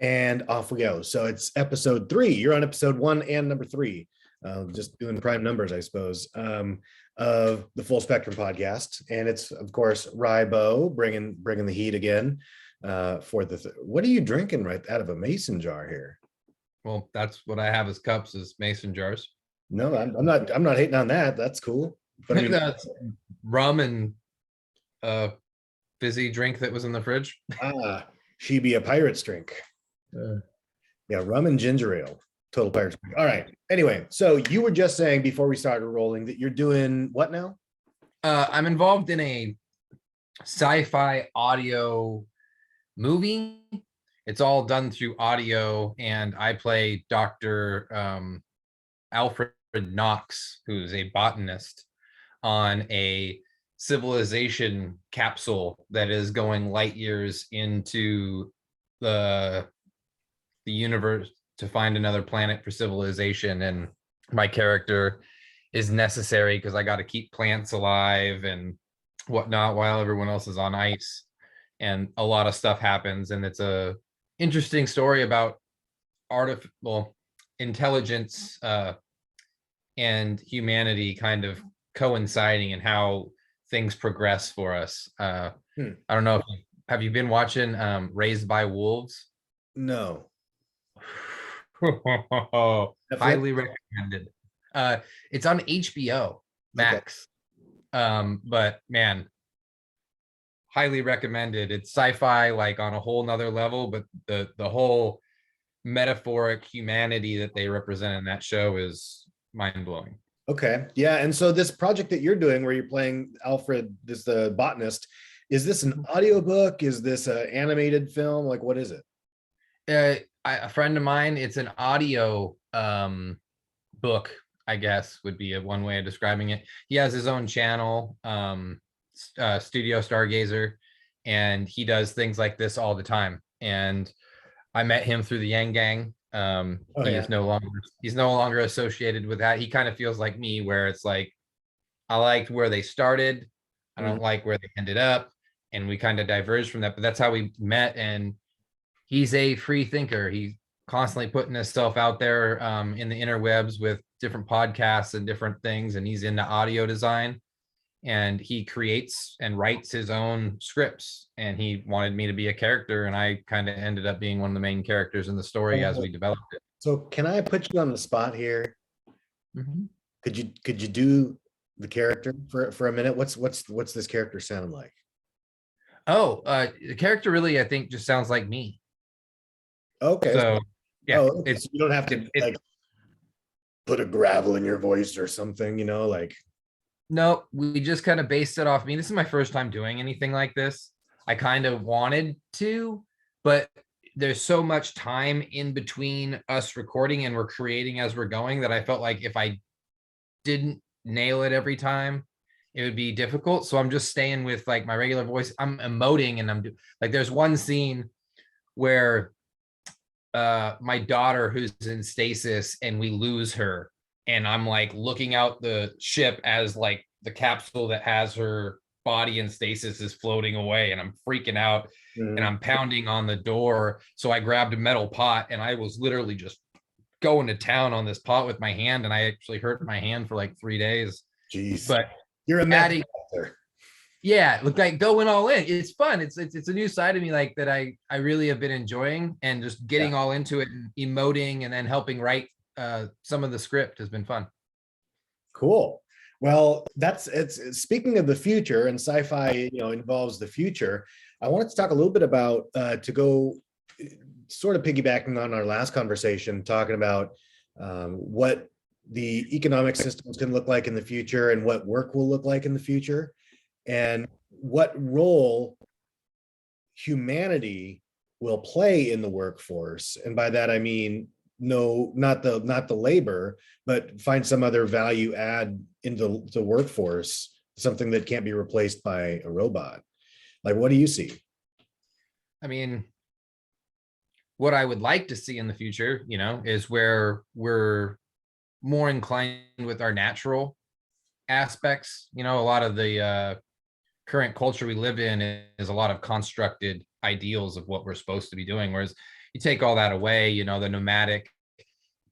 And off we go. So it's episode 3. You're on episode 1 and number 3. Just doing prime numbers, I suppose, of the Full Spectrum podcast. And it's, of course, Rybo bringing the heat again. For what are you drinking right out of a mason jar here? Well, that's what I have as cups, is mason jars. No, I'm not hating on that. That's cool. But I mean, that's rum and fizzy drink that was in the fridge. She be a pirate's drink. Yeah, rum and ginger ale. Total pirate's drink. All right. Anyway, so you were just saying before we started rolling that you're doing what now? I'm involved in a sci-fi audio movie. It's all done through audio, and I play Dr. Alfred Knox, who's a botanist on a civilization capsule that is going light years into the universe to find another planet for civilization. And my character is necessary because I got to keep plants alive and whatnot while everyone else is on ice, and a lot of stuff happens. And it's a interesting story about artificial intelligence and humanity kind of coinciding, and how things progress for us. I don't know, have you been watching Raised by Wolves? No. Highly recommended. It's on HBO Max. Okay. But man, highly recommended. It's sci-fi like on a whole nother level, but the whole metaphoric humanity that they represent in that show is mind-blowing. Okay. Yeah. And so this project that you're doing where you're playing Alfred, the botanist, is this an audiobook? Is this an animated film? Like, what is it? A friend of mine, it's an audio book, I guess would be one way of describing it. He has his own channel, Studio Stargazer, and he does things like this all the time. And I met him through the Yang Gang. He's no longer associated with that. He kind of feels like me, where it's like, I liked where they started, I don't like where they ended up, and we kind of diverged from that. But that's how we met. And he's a free thinker. He's constantly putting himself out there in the interwebs with different podcasts and different things. And he's into audio design, and he creates and writes his own scripts. And he wanted me to be a character, and I kind of ended up being one of the main characters in the story as we developed it. So can I put you on the spot here? Mm-hmm. Could you do the character for a minute? What's this character sound like? The character really, I think, just sounds like me. Okay. So yeah, okay. So you don't have to like put a gravel in your voice or something, like. No, we just kind of based it off me. This is my first time doing anything like this. I kind of wanted to, but there's so much time in between us recording and we're creating as we're going that I felt like if I didn't nail it every time, it would be difficult. So I'm just staying with like my regular voice. I'm emoting, and I'm like, there's one scene where my daughter, who's in stasis, and we lose her, and I'm like looking out the ship as like the capsule that has her body in stasis is floating away, and I'm freaking out. And I'm pounding on the door. So I grabbed a metal pot, and I was literally just going to town on this pot with my hand, and I actually hurt my hand for like 3 days. Jeez. But you're a method actor. Yeah, look, like going all in. It's fun. It's a new side of me, like that I really have been enjoying, and just getting all into it and emoting, and then helping write some of the script has been fun. Cool. Well, it's speaking of the future, and sci-fi, involves the future. I wanted to talk a little bit about to go sort of piggybacking on our last conversation, talking about what the economic systems can look like in the future, and what work will look like in the future, and what role humanity will play in the workforce. And by that I mean, no, not the labor, but find some other value add into the workforce, something that can't be replaced by a robot. Like, what do you see? I mean, what I would like to see in the future, is where we're more inclined with our natural aspects. A lot of the current culture we live in is a lot of constructed ideals of what we're supposed to be doing. Whereas you take all that away, you know, the nomadic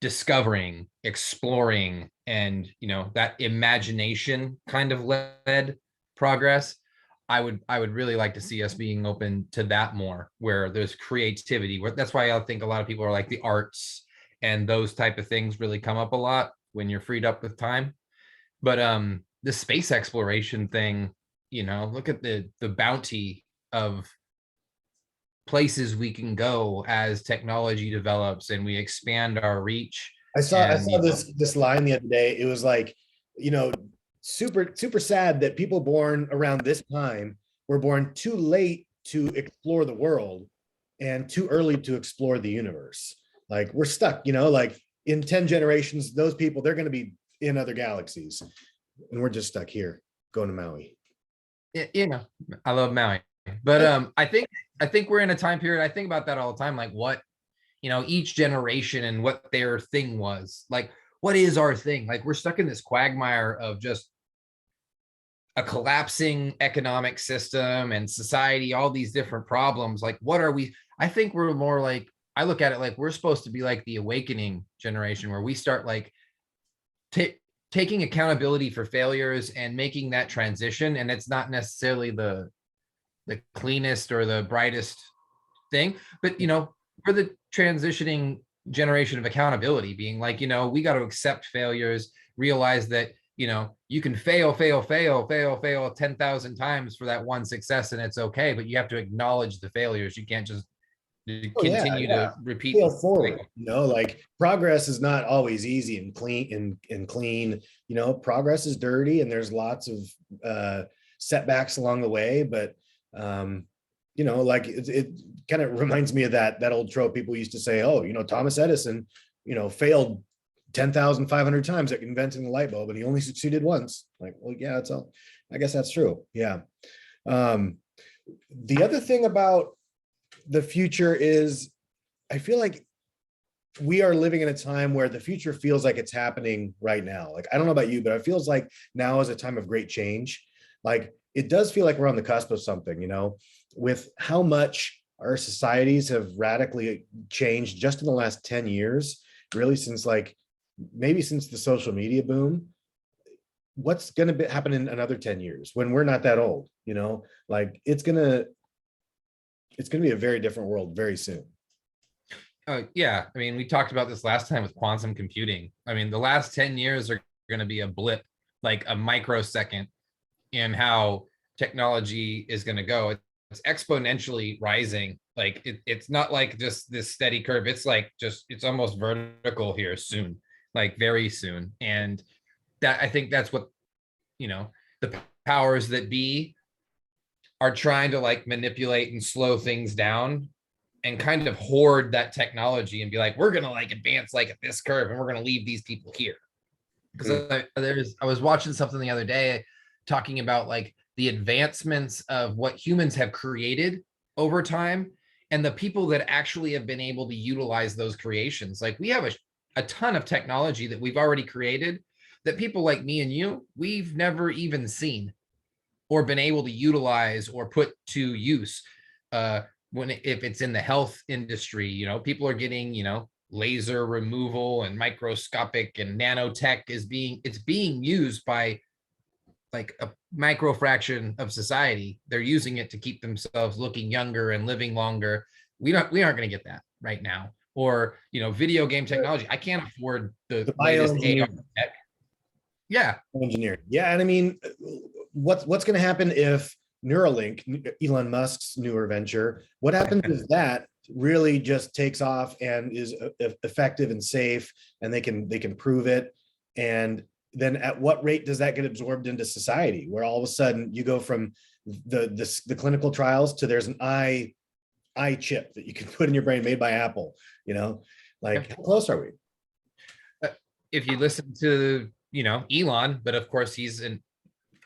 discovering, exploring, and you know, that imagination kind of led progress. I would really like to see us being open to that more, where there's creativity. That's why I think a lot of people are like the arts and those type of things really come up a lot when you're freed up with time. But the space exploration thing, you know, look at the bounty of places we can go as technology develops and we expand our reach. I And saw you know, this line the other day. It was like, you know, super sad that people born around this time were born too late to explore the world and too early to explore the universe. Like we're stuck, you know, like in 10 generations, those people, they're going to be in other galaxies. And we're just stuck here going to Maui. you know, I love Maui, but I think we're in a time period. I think about that all the time, like what, you know, each generation and what their thing was. Like, what is our thing? Like, we're stuck in this quagmire of just a collapsing economic system and society, all these different problems. Like, what are we? I think we're more like, I look at it like we're supposed to be like the awakening generation, where we start like taking accountability for failures and making that transition. And it's not necessarily the cleanest or the brightest thing, but you know, for the transitioning generation of accountability, being like, you know, we got to accept failures, realize that, you know, you can fail 10,000 times for that one success and it's okay, but you have to acknowledge the failures. You can't just Oh yeah, continue yeah. to repeat Fail the forward. cycle. You know, like progress is not always easy and clean and clean. You know, progress is dirty and there's lots of setbacks along the way. But you know, like it kind of reminds me of that old trope people used to say, oh, you know, Thomas Edison, you know, failed 10,500 times at inventing the light bulb and he only succeeded once. Like, well, yeah, it's all, I guess that's true. Yeah. Um, the other thing about the future is I feel like we are living in a time where the future feels like it's happening right now. Like, I don't know about you, but it feels like now is a time of great change. Like, it does feel like we're on the cusp of something, you know, with how much our societies have radically changed just in the last 10 years, really since like maybe since the social media boom. What's going to happen in another 10 years when we're not that old, you know, like it's going to be a very different world very soon. Yeah, I mean, we talked about this last time with quantum computing. I mean, the last 10 years are going to be a blip, like a microsecond in how technology is going to go. It's exponentially rising. Like it's not like just this steady curve. It's like just, it's almost vertical here soon, like very soon. And that, I think that's what, you know, the powers that be are trying to like manipulate and slow things down and kind of hoard that technology and be like, we're gonna like advance like at this curve and we're gonna leave these people here. Because I was watching something the other day talking about like the advancements of what humans have created over time and the people that actually have been able to utilize those creations. Like we have a ton of technology that we've already created that people like me and you, we've never even seen or been able to utilize or put to use. When if it's in the health industry, you know, people are getting, you know, laser removal and microscopic and nanotech it's being used by like a micro fraction of society. They're using it to keep themselves looking younger and living longer. We aren't going to get that right now. Or, you know, video game technology. I can't afford the latest AR tech. Yeah. Engineering. Yeah. And I mean, what's going to happen if Neuralink, Elon Musk's newer venture, what happens if that really just takes off and is effective and safe and they can prove it? And then at what rate does that get absorbed into society, where all of a sudden you go from the clinical trials to there's an eye chip that you can put in your brain made by Apple, you know, like how close are we? If you listen to, you know, Elon, but of course he's an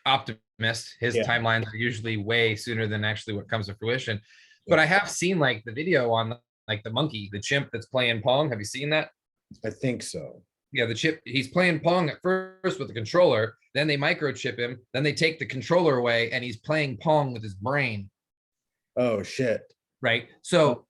optimist. His timelines are usually way sooner than actually what comes to fruition. But I have seen like the video on like the monkey, the chimp that's playing Pong. Have you seen that? I think so. Yeah, the chip, he's playing Pong at first with the controller, then they microchip him, then they take the controller away and he's playing Pong with his brain. Oh shit. Right. So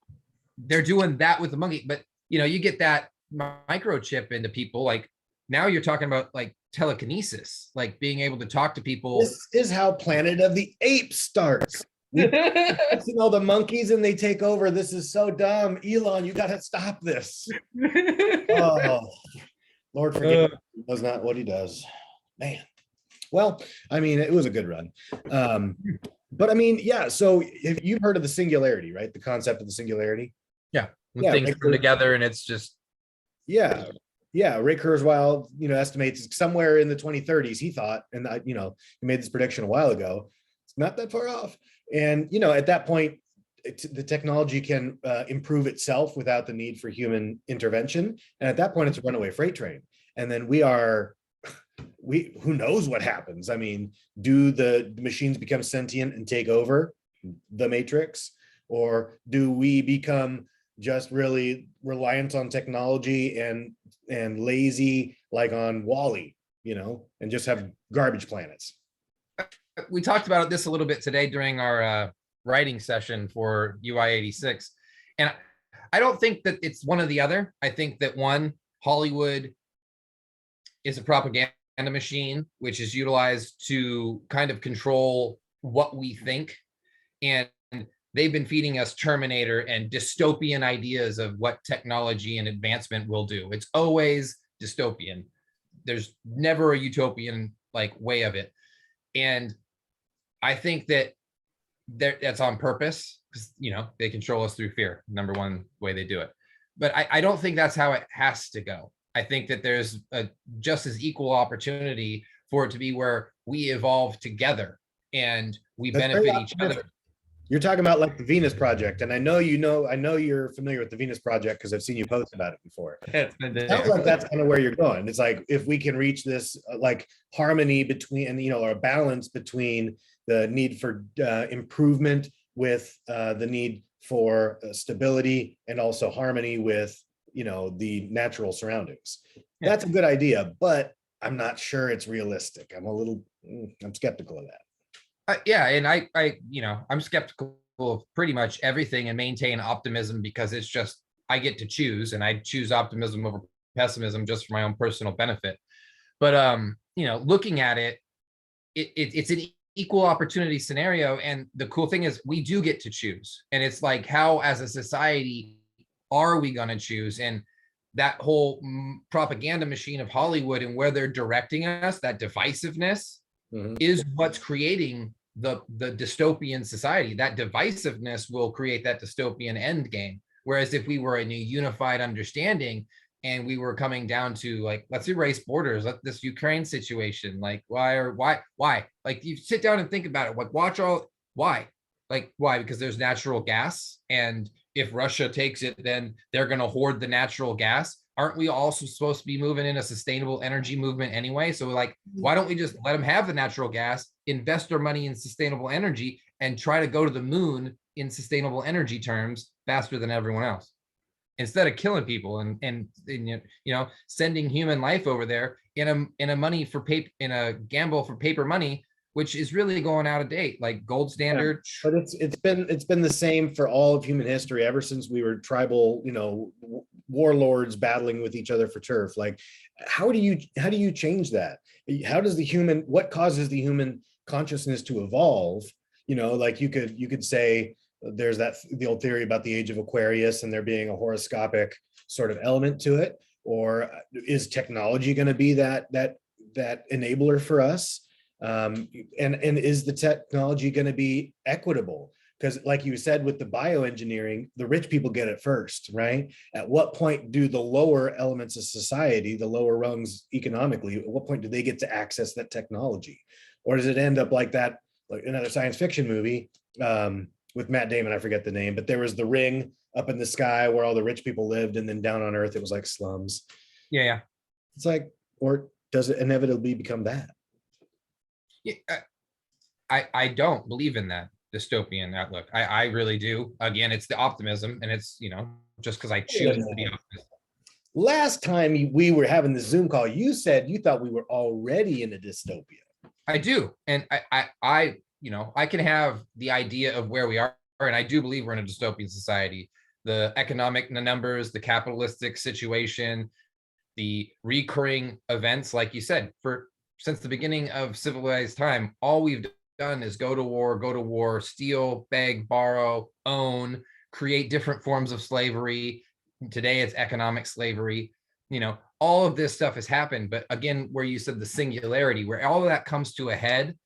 they're doing that with the monkey, but you get that microchip into people. Like now you're talking about like telekinesis, like being able to talk to people. This is how Planet of the Apes starts. All the monkeys and they take over. This is so dumb. Elon, you got to stop this. Oh, Lord forgive him. That's not what he does. Man. Well, I mean, it was a good run. But I mean, yeah. So if you've heard of the singularity, right? The concept of the singularity. Yeah. When Yeah, things come together and it's just. Yeah. Yeah. Ray Kurzweil, estimates somewhere in the 2030s, he thought, and he made this prediction a while ago. It's not that far off. And, at that point, the technology can improve itself without the need for human intervention. And at that point, it's a runaway freight train. And then who knows what happens? I mean, do the machines become sentient and take over the matrix? Or do we become just really reliant on technology and lazy, like on Wall-E, and just have garbage planets? We talked about this a little bit today during our writing session for UI 86. And I don't think that it's one or the other. I think that one, Hollywood is a propaganda machine, which is utilized to kind of control what we think. And they've been feeding us Terminator and dystopian ideas of what technology and advancement will do. It's always dystopian. There's never a utopian like way of it. And I think that that's on purpose because, they control us through fear. Number one way they do it. But I don't think that's how it has to go. I think that there's a just as equal opportunity for it to be where we evolve together and we benefit each other. You're talking about like the Venus Project, and I know you're familiar with the Venus Project because I've seen you post about it before. It sounds like that's kind of where you're going. It's like if we can reach this like harmony between, or a balance between the need for improvement with the need for stability and also harmony with the natural surroundings. Yeah. That's a good idea, but I'm not sure it's realistic. I'm skeptical of that. Yeah, and I'm skeptical of pretty much everything and maintain optimism because it's just I get to choose, and I choose optimism over pessimism just for my own personal benefit. But looking at it's an equal opportunity scenario, and the cool thing is we do get to choose, and it's like how as a society are we going to choose? And that whole propaganda machine of Hollywood and where they're directing us, that divisiveness is what's creating the dystopian society. That divisiveness will create that dystopian end game. Whereas if we were in a unified understanding and we were coming down to like, let's erase borders, let this Ukraine situation, like why? Like you sit down and think about it, like why? Because there's natural gas, and if Russia takes it, then they're going to hoard the natural gas. Aren't we also supposed to be moving in a sustainable energy movement anyway? So like, why don't we just let them have the natural gas, invest our money in sustainable energy, and try to go to the moon in sustainable energy terms faster than everyone else, instead of killing people and sending human life over there in a gamble for paper money, which is really going out of date, like gold standard. Yeah, but it's been the same for all of human history ever since we were tribal, warlords battling with each other for turf. Like, how do you change that? What causes the human consciousness to evolve? Like you could say there's the old theory about the age of Aquarius and there being a horoscopic sort of element to it, or is technology going to be that enabler for us? And is the technology going to be equitable? Because like you said, with the bioengineering, the rich people get it first, right? At what point do the lower elements of society, the lower rungs economically, at what point do they get to access that technology? Or does it end up like that, like another science fiction movie with Matt Damon, I forget the name, but there was the ring up in the sky where all the rich people lived, and then down on earth, it was like slums. Yeah. It's like, or does it inevitably become that? Yeah, I don't believe in that dystopian outlook. I really do. Again, it's the optimism, and it's just because I choose to be optimistic. last time we were having the Zoom call, you said you thought we were already in a dystopia. I do. And I can have the idea of where we are. And I do believe we're in a dystopian society. The economic numbers, the capitalistic situation, the recurring events, like you said, since the beginning of civilized time, all we've done is go to war, steal, beg, borrow, own, create different forms of slavery. Today it's economic slavery. All of this stuff has happened. But again, where you said the singularity, where all of that comes to a head,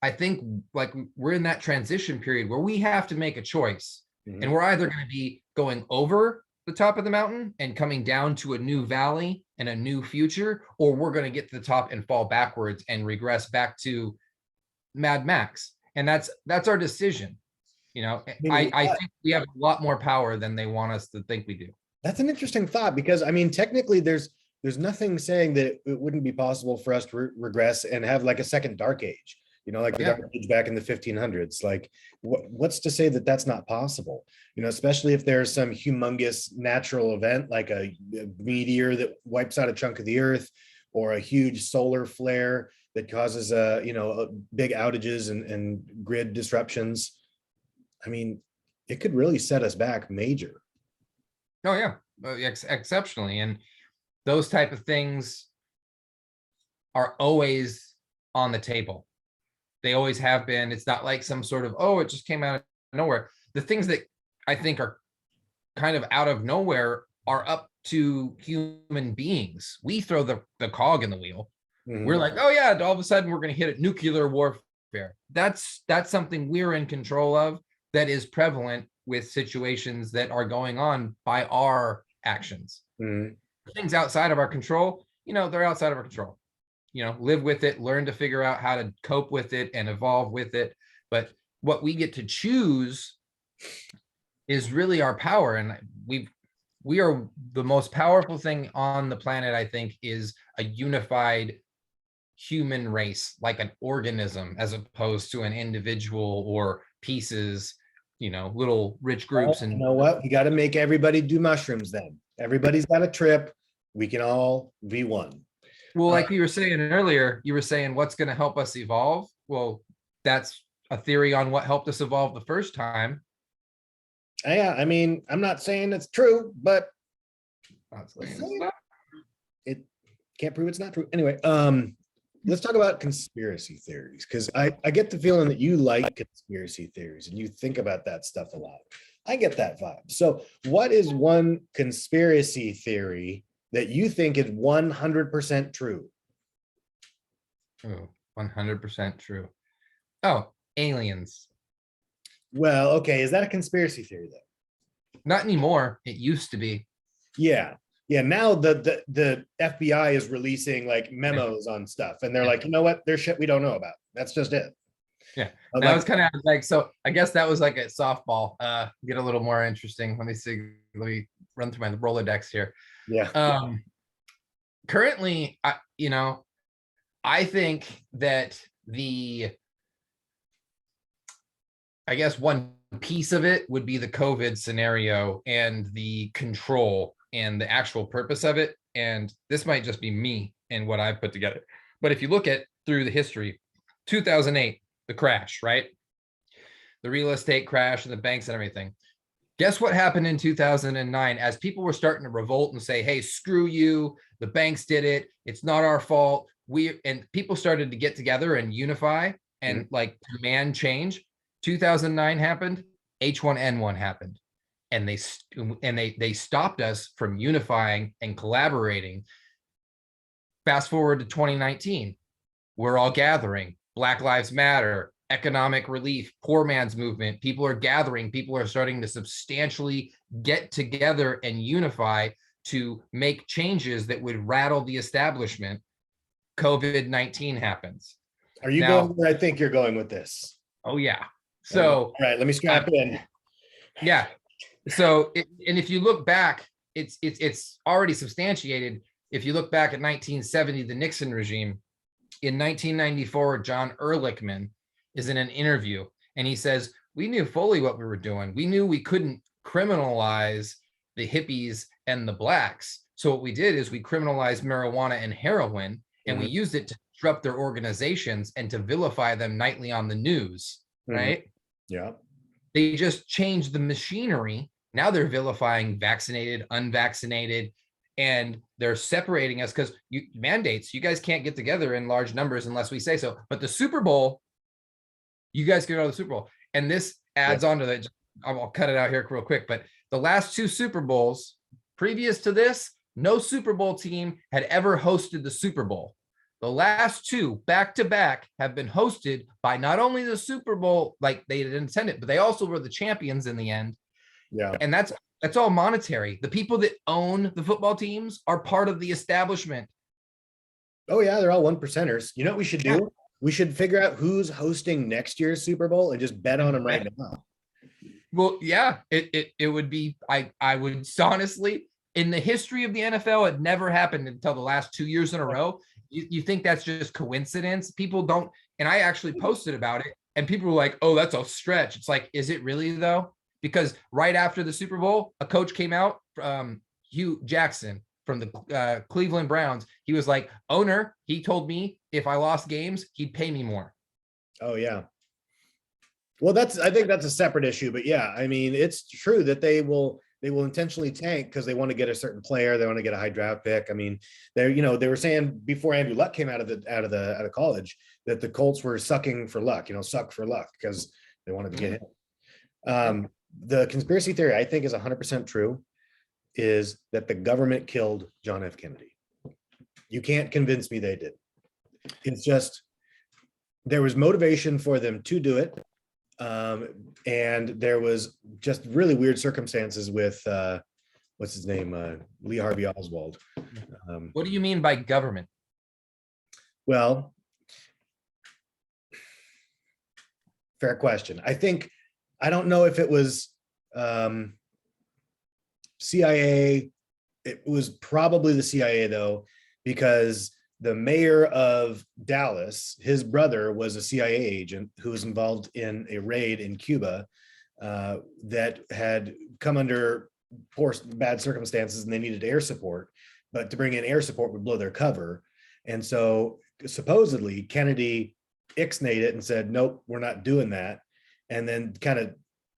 I think like we're in that transition period where we have to make a choice. Mm-hmm. And we're either going to be going over the top of the mountain and coming down to a new valley and a new future, or we're going to get to the top and fall backwards and regress back to Mad Max. And that's our decision. I think we have a lot more power than they want us to think we do. That's an interesting thought, because I mean, technically there's nothing saying that it wouldn't be possible for us to regress and have like a second dark age, like the dark age back in the 1500s. Like what's to say that that's not possible? Especially if there's some humongous natural event like a meteor that wipes out a chunk of the earth, or a huge solar flare that causes big outages and grid disruptions. I mean, it could really set us back major. Oh yeah, exceptionally. And those type of things are always on the table. They always have been. It's not like some sort of, it just came out of nowhere. The things that I think are kind of out of nowhere are up to human beings. We throw the cog in the wheel. Mm-hmm. We're like, all of a sudden we're going to hit nuclear warfare. That's something we're in control of, that is prevalent with situations that are going on by our actions. Mm-hmm. Things outside of our control, they're outside of our control. Live with it, learn to figure out how to cope with it and evolve with it. But what we get to choose is really our power. And we are the most powerful thing on the planet, I think, is a unified human race, like an organism, as opposed to an individual or pieces, little rich groups. And you know what? We got to make everybody do mushrooms then. Everybody's got a trip. We can all be one. Well, like you were saying earlier, you were saying what's going to help us evolve. Well, that's a theory on what helped us evolve the first time. Yeah, I mean, I'm not saying it's true, but it can't prove it's not true. Anyway, let's talk about conspiracy theories, because I get the feeling that you like conspiracy theories and you think about that stuff a lot. I get that vibe. So what is one conspiracy theory that you think is 100% true? Oh, 100% true. Oh, aliens. Well, okay. Is that a conspiracy theory though? Not anymore. It used to be. Yeah. Now the FBI is releasing like memos on stuff, and they're like, you know what? There's shit we don't know about. That's just it. Yeah. That was kind of like, so I guess that was like a softball. Get a little more interesting. Let me run through my Rolodex here. Yeah. Currently, I think that I guess one piece of it would be the COVID scenario and the control and the actual purpose of it. And this might just be me and what I've put together. But if you look at through the history, 2008, the crash, right? The real estate crash and the banks and everything. Guess what happened in 2009 as people were starting to revolt and say, hey, screw you. The banks did it. It's not our fault. And people started to get together and unify and like demand change. 2009 happened. H1N1 happened. And they stopped us from unifying and collaborating. Fast forward to 2019, we're all gathering. Black Lives Matter, economic relief, poor man's movement. People are gathering. People are starting to substantially get together and unify to make changes that would rattle the establishment. COVID-19 happens. Are you going where I think you're going with this? Oh yeah. So all right, let me strap in. Yeah. So, and if you look back, it's already substantiated. If you look back at 1970, the Nixon regime, in 1994, John Ehrlichman is in an interview and he says, we knew fully what we were doing. We knew we couldn't criminalize the hippies and the blacks. So what we did is we criminalized marijuana and heroin, and we used it to disrupt their organizations and to vilify them nightly on the news, right? Yeah. They just changed the machinery. Now they're vilifying vaccinated, unvaccinated, and they're separating us because mandates. You guys can't get together in large numbers unless we say so. But the Super Bowl, you guys can go to the Super Bowl. And this adds on to that. I'll cut it out here real quick. But the last two Super Bowls, previous to this, no Super Bowl team had ever hosted the Super Bowl. The last two back to back have been hosted by not only the Super Bowl, like they didn't attend it, but they also were the champions in the end. Yeah. And that's all monetary. The people that own the football teams are part of the establishment. Oh yeah, they're all 1%ers. You know what we should do? Yeah. We should figure out who's hosting next year's Super Bowl and just bet on them right now. Well, yeah, it would be. I would honestly, in the history of the NFL, it never happened until the last 2 years in a row. You think that's just coincidence? People don't, and I actually posted about it, and people were like, "Oh, that's a stretch." It's like, is it really though? Because right after the Super Bowl, a coach came out, Hugh Jackson from the Cleveland Browns. He was like, "Owner, he told me if I lost games, he'd pay me more." Oh yeah. Well, I think that's a separate issue, but yeah, I mean, it's true that they will intentionally tank because they want to get a certain player. They want to get a high draft pick. I mean, they were saying before Andrew Luck came out of college that the Colts were sucking for luck, suck for luck because they wanted to get him. The conspiracy theory I think is 100% true is that the government killed John F. Kennedy. You can't convince me they did. It's just, there was motivation for them to do it. And there was just really weird circumstances with what's his name, Lee Harvey Oswald. What do you mean by government? Well, fair question. I don't know if it was CIA. It was probably the CIA though, because the mayor of Dallas, his brother was a CIA agent who was involved in a raid in Cuba that had come under bad circumstances, and they needed air support. But to bring in air support would blow their cover. And so supposedly Kennedy ixnayed it and said, nope, we're not doing that. And then kind of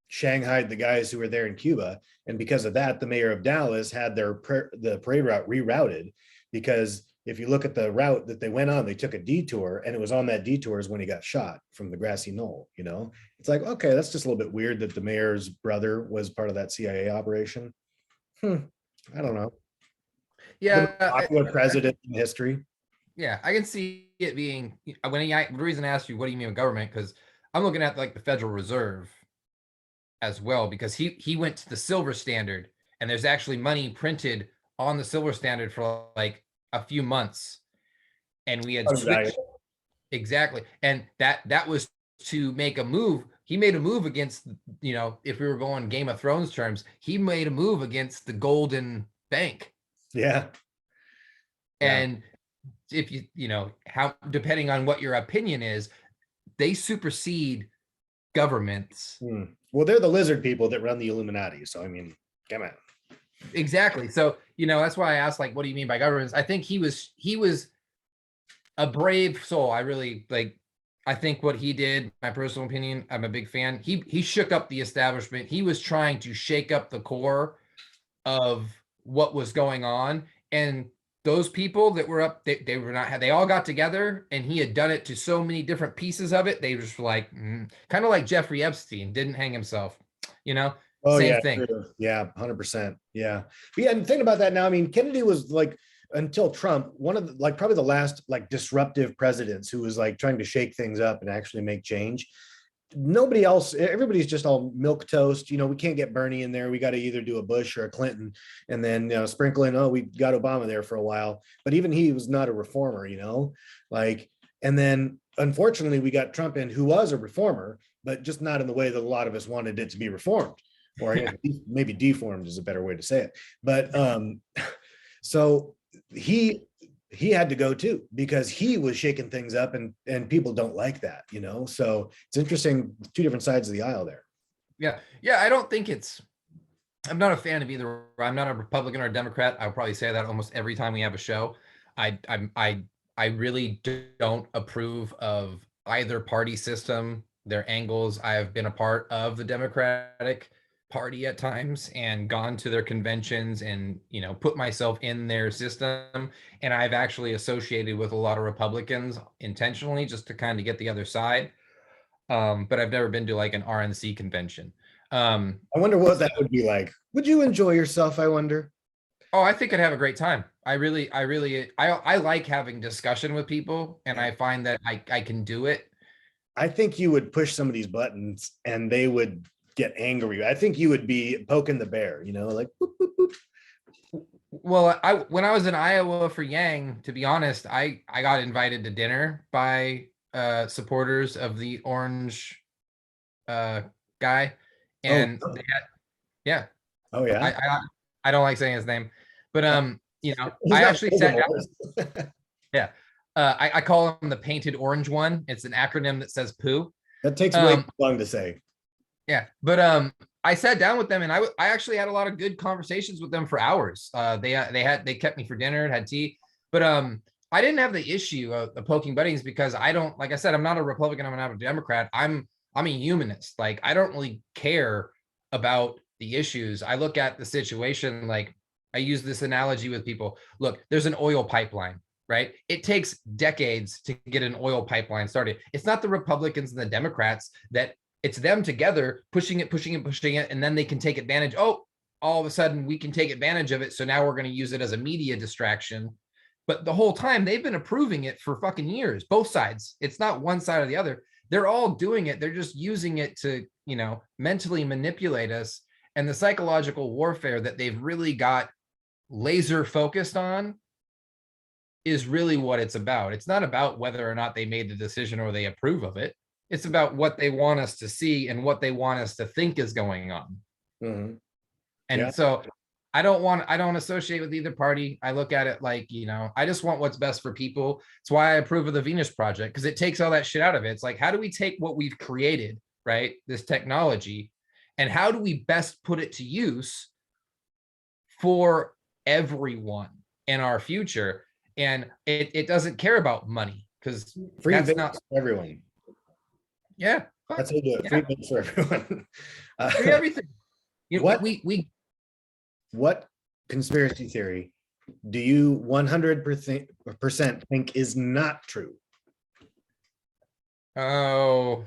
shanghaied the guys who were there in Cuba. And because of that, the mayor of Dallas had the parade route rerouted, because if you look at the route that they went on, they took a detour, and it was on that detour is when he got shot from the grassy knoll. It's like, okay, that's just a little bit weird that the mayor's brother was part of that CIA operation. I don't know. Yeah. Popular president in history. Yeah, I can see it being, the reason I asked you, what do you mean with government? Because I'm looking at like the Federal Reserve as well, because he went to the silver standard, and there's actually money printed on the silver standard for like a few months, and we had switched. Exactly. And that was to make a move. He made a move against, if we were going Game of Thrones terms, he made a move against the Golden Bank. Yeah. And if how, depending on what your opinion is, they supersede governments. Well, they're the lizard people that run the Illuminati. So, I mean, come on. Exactly. So, that's why I asked, like, what do you mean by governments? I think he was a brave soul. I think what he did, my personal opinion, I'm a big fan. He shook up the establishment. He was trying to shake up the core of what was going on. And those people that were up, they were not, they all got together, and he had done it to so many different pieces of it. They were just like, kind of like Jeffrey Epstein didn't hang himself, Oh, same yeah, thing. True. Yeah, 100%. Yeah. But yeah, and think about that now. I mean, Kennedy was like, until Trump, one of the, probably the last disruptive presidents who was trying to shake things up and actually make change. Nobody else, everybody's just all milk toast. We can't get Bernie in there. We got to either do a Bush or a Clinton, and then sprinkle in, we got Obama there for a while, but even he was not a reformer, and then unfortunately we got Trump in, who was a reformer, but just not in the way that a lot of us wanted it to be reformed, or maybe deformed is a better way to say it. But so he had to go too, because he was shaking things up, and people don't like that, so it's interesting, two different sides of the aisle there. Yeah. I don't think it's I'm not a fan of either. I'm not a Republican or a Democrat. I'll probably say that almost every time we have a show. I really don't approve of either party system, their angles. I have been a part of the Democratic Party at times and gone to their conventions and, put myself in their system. And I've actually associated with a lot of Republicans intentionally just to kind of get the other side. But I've never been to like an RNC convention. I wonder what So that would be like. Would you enjoy yourself, I wonder? Oh, I think I'd have a great time. I like having discussion with people, and I find that I can do it. I think you would push some of these buttons and they would get angry. I think you would be poking the bear, like boop, boop, boop. Well, when I was in Iowa for Yang, to be honest, I got invited to dinner by supporters of the Orange guy, Oh, and yeah, oh I, yeah. I I don't like saying his name, but He's I not actually sat down. Voldemort. Yeah, I call him the painted orange one. It's an acronym that says poo. That takes way Um, too long to say. Yeah, but I sat down with them and I actually had a lot of good conversations with them for hours. They kept me for dinner, had tea, but I didn't have the issue of poking buttons because I don't, like I said, I'm not a Republican, I'm not a Democrat. I'm a humanist. Like I don't really care about the issues. I look at the situation like I use this analogy with people. Look, there's an oil pipeline, right? It takes decades to get an oil pipeline started. It's not the Republicans and the Democrats that it's them together pushing it, and then they can take advantage. Oh, all of a sudden we can take advantage of it. So now we're going to use it as a media distraction. But the whole time they've been approving it for fucking years, both sides. It's not one side or the other. They're all doing it. They're just using it to, mentally manipulate us. And the psychological warfare that they've really got laser focused on is really what it's about. It's not about whether or not they made the decision or they approve of it. It's about what they want us to see and what they want us to think is going on. Mhm. Yeah. And so I don't associate with either party. I look at it like, I just want what's best for people. It's why I approve of the Venus Project, because it takes all that shit out of it. It's like, how do we take what we've created, right? This technology, and how do we best put it to use for everyone in our future? And it doesn't care about money because Free that's Vegas not, for everyone. yeah, That's how you do it. yeah, Free Vegas for everyone. free everything. What We what conspiracy theory do you 100% think is not true? Oh,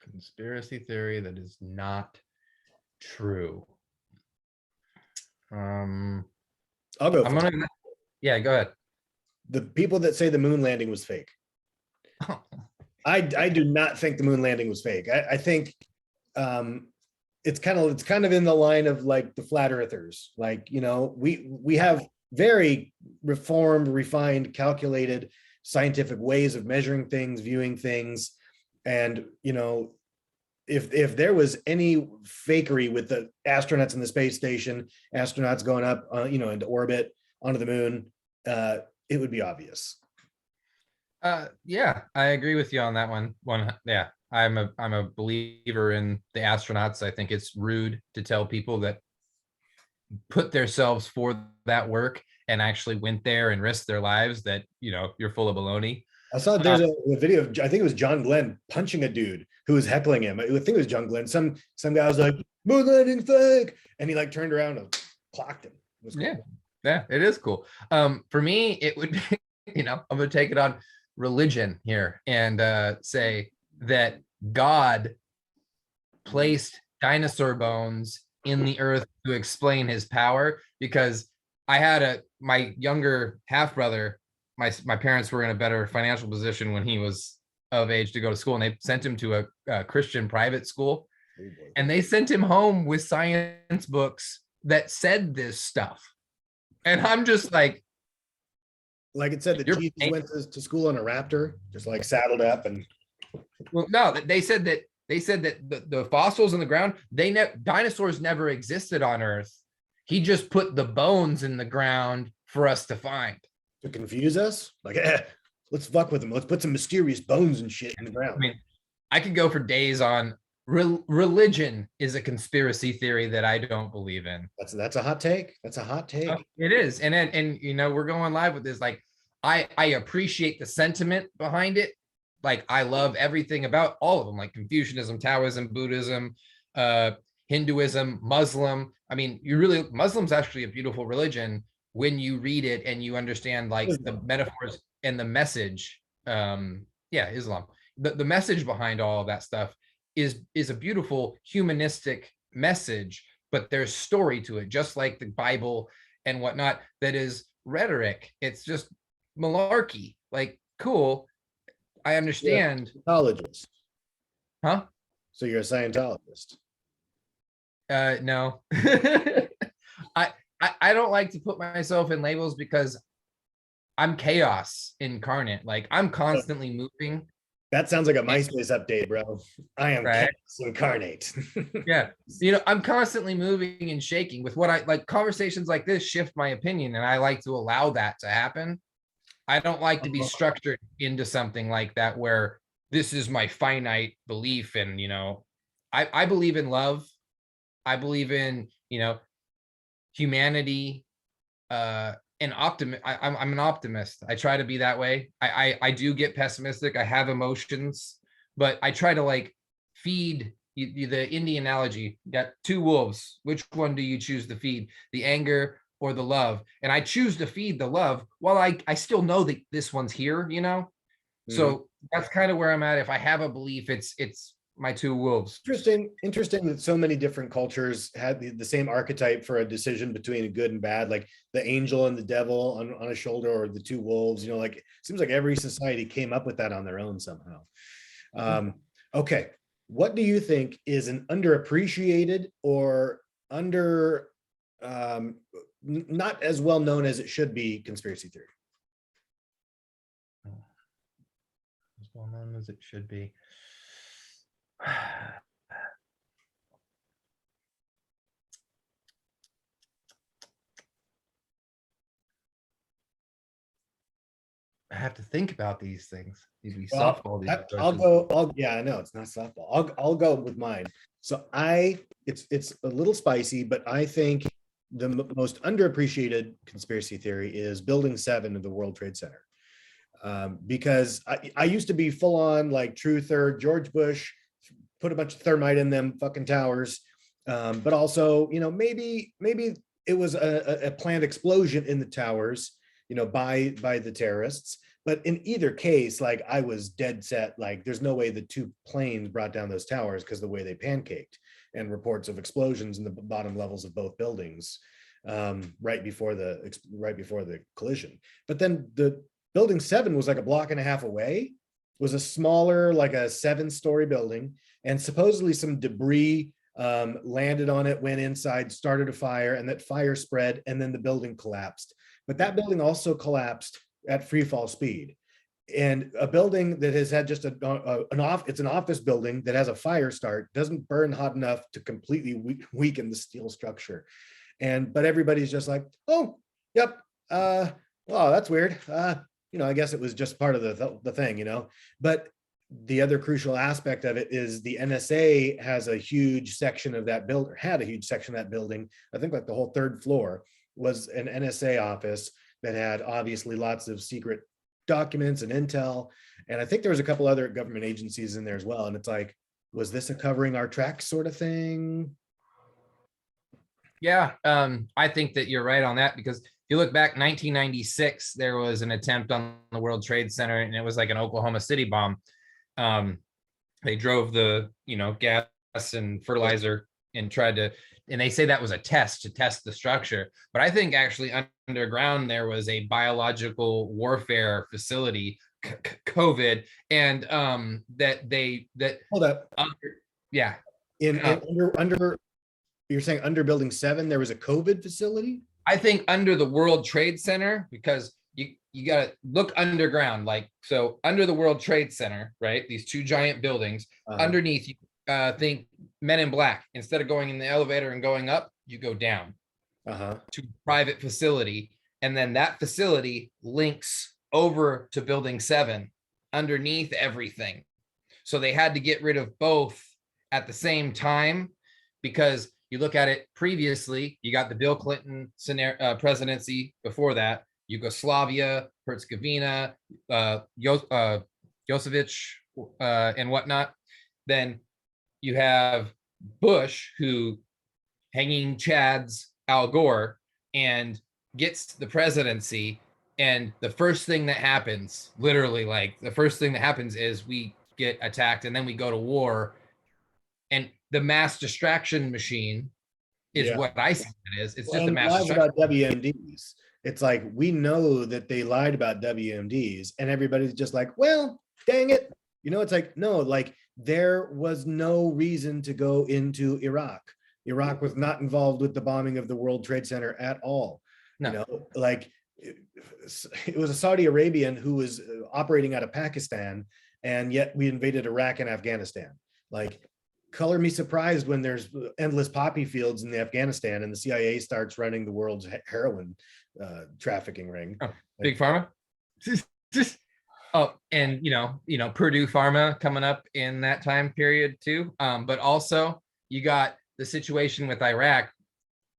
conspiracy theory that is not true. I'll go I'm first. gonna, yeah, go ahead. The people that say the moon landing was fake. I do not think the moon landing was fake. I think it's kind of in the line of like the flat earthers. Like, we have very reformed, refined, calculated scientific ways of measuring things, viewing things. And, if there was any fakery with the astronauts in the space station, astronauts going up, into orbit onto the moon, it would be obvious. Yeah, I agree with you on that one. Yeah, I'm a believer in the astronauts. I think it's rude to tell people that put themselves for that work and actually went there and risked their lives that, you're full of baloney. I saw there's a video of, I think it was John Glenn punching a dude who was heckling him. I think it was John Glenn. Some guy was like, moon landing fake. And he like turned around and clocked him. It was cool. Yeah, it is cool. For me, it would be, I'm gonna take it on religion here and say that God placed dinosaur bones in the earth to explain his power, because I had my younger half brother, my parents were in a better financial position when he was of age to go to school, and they sent him to a Christian private school, and they sent him home with science books that said this stuff. And I'm just like it said that Jesus went to school on a raptor, just like saddled up. And well, no, they said that the fossils in the ground, dinosaurs never existed on Earth. He just put the bones in the ground for us to find. To confuse us, like, let's fuck with them. Let's put some mysterious bones and shit in the ground. I mean, I could go for days on Religion is a conspiracy theory that I don't believe in. That's a hot take. That's a hot Oh, take. it is. And you know, we're going live with this. Like, I appreciate the sentiment behind it. Like, I love everything about all of them, like Confucianism, Taoism, Buddhism, uh, Hinduism, Muslim. I mean, Muslim's actually a beautiful religion when you read it and you understand like the metaphors and the message. Yeah, Islam. The message behind all of that stuff is a beautiful humanistic message, but there's story to it, just like the Bible and whatnot. That is rhetoric. It's just malarkey. Like, cool, I You're a understand. Scientologist. Huh? So you're a Scientologist. No. I, I don't like to put myself in labels because I'm chaos incarnate. Like, I'm constantly moving. That sounds like a MySpace update, bro. I am Right. chaos incarnate. Yeah. You know, I'm constantly moving and shaking with what I like. Conversations like this shift my opinion, and I like to allow that to happen. I don't like to be structured into something like that where this is my finite belief. And, you know, I believe in love. I believe in, you know, humanity, and optimist. I'm an optimist. I try to be that way. I do get pessimistic. I have emotions, but I try to like feed the indie analogy. You got two wolves. Which one do you choose to feed? The anger or the love? And I choose to feed the love while I still know that this one's here, you know? So that's kind of where I'm at. If I have a belief, it's my two wolves. Interesting that so many different cultures had the same archetype for a decision between a good and bad, like the angel and the devil on a shoulder, or the two wolves. You know, like it seems like every society came up with that on their own somehow. Okay, what do you think is an underappreciated or under not as well known as it should be conspiracy theory? As well known as it should be. I have to think about these things. These be softball. Yeah, I know it's not softball. I'll go with mine. So it's a little spicy, but I think the most underappreciated conspiracy theory is Building 7 of the World Trade Center. Because I used to be full on like truther, George Bush, put a bunch of thermite in them fucking towers. But also, you know, maybe it was a planned explosion in the towers, you know, by the terrorists. But in either case, like I was dead set, like there's no way the two planes brought down those towers because the way they pancaked, and reports of explosions in the bottom levels of both buildings right before the collision. But then the Building 7 was like a block and a half away, was a smaller, like a 7-story building, and supposedly some debris landed on it, went inside, started a fire, and that fire spread, and then the building collapsed. But that building also collapsed at free fall speed. And a building that has had just it's an office building that has a fire start, doesn't burn hot enough to completely weaken the steel structure. But everybody's just like, oh, yep, well, that's weird. You know, I guess it was just part of the thing, you know. But the other crucial aspect of it is the NSA has a huge section of that building, had a huge section of that building. I think like the whole third floor was an NSA office that had obviously lots of secret documents and intel. And I think there was a couple other government agencies in there as well. And it's like, was this a covering our tracks sort of thing? Yeah, I think that you're right on that, because if you look back 1996, there was an attempt on the World Trade Center, and it was like an Oklahoma City bomb. They drove the, you know, gas and fertilizer and tried to, and they say that was a test to test the structure. But I think actually underground there was a biological warfare facility, COVID, and that Hold up. Yeah. Under you're saying under Building 7 there was a COVID facility? I think under the World Trade Center, because you got to look underground, like, so under the World Trade Center, right? These two giant buildings, underneath you think Men in Black. Instead of going in the elevator and going up, you go down to private facility. And then that facility links over to Building 7 underneath everything. So they had to get rid of both at the same time, because you look at it previously, you got the Bill Clinton presidency. Before that, Yugoslavia, Herzegovina, Josevich, and whatnot. Then you have Bush, who hanging Chads Al Gore and gets the presidency. And the first thing that happens, literally, like the first thing that happens is we get attacked and then we go to war. And the mass distraction machine is what I see it is. It's just a mass lies distraction. about WMDs. It's like, we know that they lied about WMDs, and everybody's just like, well, dang it. It's like, no, like there was no reason to go into Iraq. Iraq was not involved with the bombing of the World Trade Center at all. No. Like it was a Saudi Arabian who was operating out of Pakistan, and yet we invaded Iraq and Afghanistan. Like, color me surprised when there's endless poppy fields in Afghanistan and the CIA starts running the world's heroin trafficking ring. Oh, Big Pharma. Oh, and Purdue Pharma coming up in that time period too. But also you got the situation with Iraq.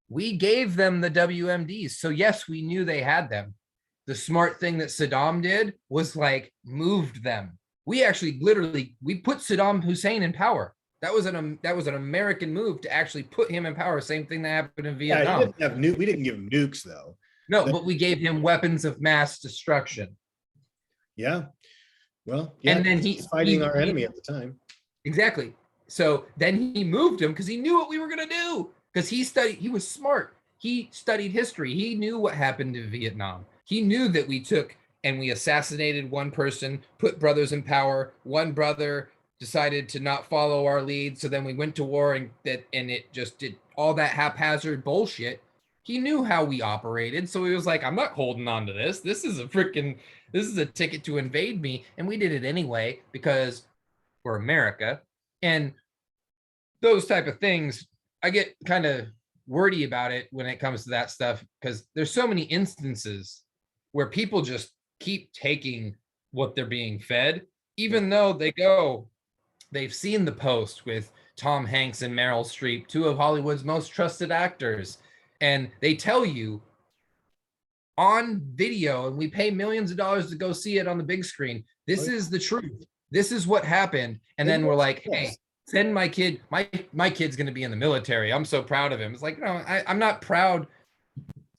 We gave them the WMDs, so yes, we knew they had them. The smart thing that Saddam did was like moved them. We actually we put Saddam Hussein in power. That was an American move to actually put him in power. Same thing that happened in Vietnam. Yeah, we didn't give him nukes though. No, but we gave him weapons of mass destruction. Yeah. Well, yeah, and then he's fighting our enemy at the time. Exactly. So then he moved him because he knew what we were going to do. Because he was smart. He studied history. He knew what happened in Vietnam. He knew that we took and we assassinated one person, put brothers in power. One brother decided to not follow our lead. So then we went to war, and it just did all that haphazard bullshit. He knew how we operated. So he was like, I'm not holding on to this. This is a ticket to invade me. And we did it anyway because we're America. And those type of things, I get kind of wordy about it when it comes to that stuff, because there's so many instances where people just keep taking what they're being fed, even though they've seen the post with Tom Hanks and Meryl Streep, two of Hollywood's most trusted actors, and they tell you on video, and we pay millions of dollars to go see it on the big screen, this is the truth. This is what happened. And then we're like, hey, send my kid, my kid's going to be in the military. I'm so proud of him. It's like, no, I'm not proud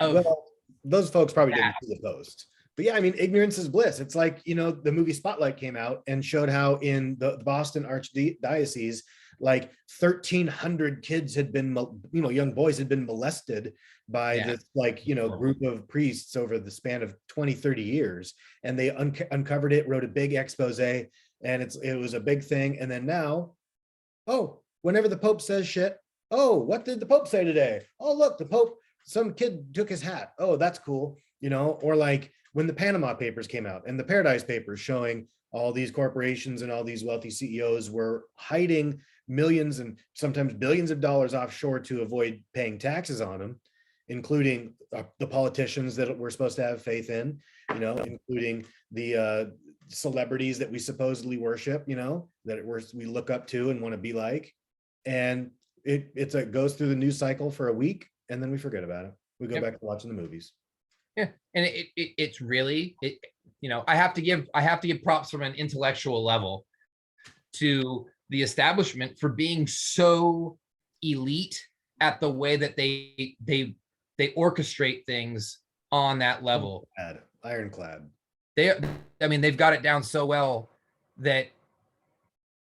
of. Well, those folks probably didn't see the post. But yeah, I mean, ignorance is bliss. It's like, the movie Spotlight came out and showed how in the Boston Archdiocese, like 1,300 kids had been, young boys had been molested by this group of priests over the span of 20, 30 years. And they uncovered it, wrote a big expose, and it was a big thing. And then now, whenever the Pope says shit, what did the Pope say today? Oh, look, the Pope, some kid took his hat. Oh, that's cool. Or like when the Panama Papers came out and the Paradise Papers showing all these corporations and all these wealthy CEOs were hiding millions and sometimes billions of dollars offshore to avoid paying taxes on them, including the politicians that we're supposed to have faith in, including the celebrities that we supposedly worship, that we look up to and want to be like. And it goes through the news cycle for a week, and then we forget about it. We go back to watching the movies. Yeah, and it's really I have to give props from an intellectual level to the establishment for being so elite at the way that they orchestrate things on that level. Ironclad. They've got it down so well that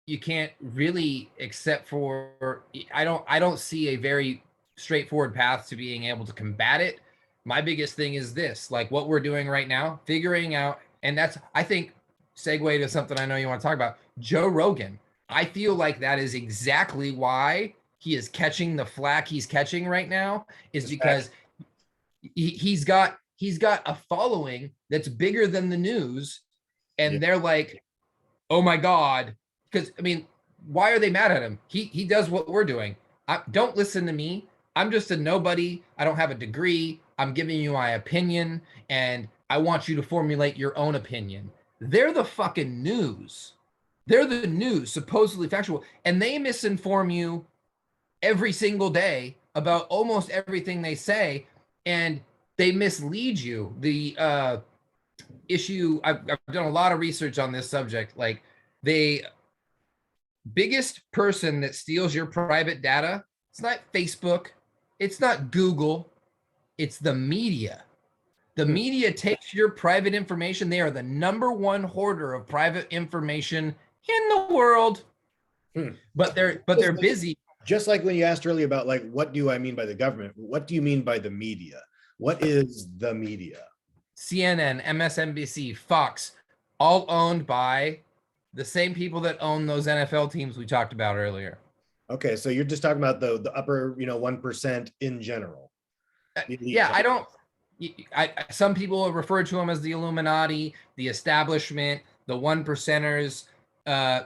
you can't really, except for I don't see a very straightforward path to being able to combat it. My biggest thing is this, like what we're doing right now, figuring out, and that's, I think, segue to something I know you want to talk about, Joe Rogan. I feel like that is exactly why he is catching the flack he's catching right now, is because he's got a following that's bigger than the news, and they're like, oh my God, because why are they mad at him? He does what we're doing. Don't listen to me. I'm just a nobody. I don't have a degree. I'm giving you my opinion, and I want you to formulate your own opinion. They're the fucking news. They're the news, supposedly factual, and they misinform you every single day about almost everything they say, and they mislead you. The issue, I've done a lot of research on this subject. Like, the biggest person that steals your private data, it's not Facebook, it's not Google, it's the media. The Hmm. media takes your private information. They are the number one hoarder of private information in the world. Hmm. But they're busy. Just like when you asked earlier about like, what do I mean by the government? What do you mean by the media? What is the media? CNN, MSNBC, Fox, all owned by the same people that own those NFL teams we talked about earlier. Okay, so you're just talking about the upper, 1% in general. The elite Yeah, class. I don't. Some people refer to them as the Illuminati, the establishment, the one percenters. I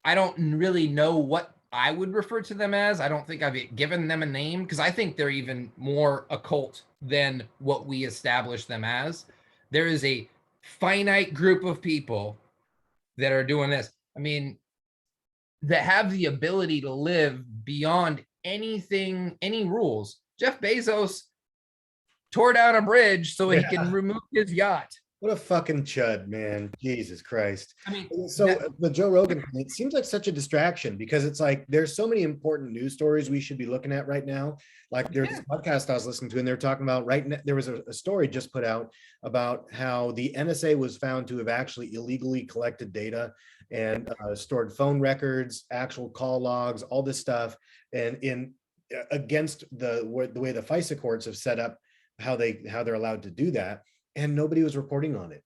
don't really know what I would refer to them as. I don't think I've given them a name because I think they're even more occult than what we establish them as. There is a finite group of people that are doing this. I mean, that have the ability to live beyond anything, any rules. Jeff Bezos tore down a bridge so he can Yeah. remove his yacht. What a fucking chud, man. Jesus Christ. I mean, So the Joe Rogan thing, it seems like such a distraction because it's like there's so many important news stories we should be looking at right now. Like there's this podcast I was listening to, and they're talking about right now, there was a story just put out about how the NSA was found to have actually illegally collected data and stored phone records, actual call logs, all this stuff, and in against the way the FISA courts have set up how they're allowed to do that, and nobody was reporting on it.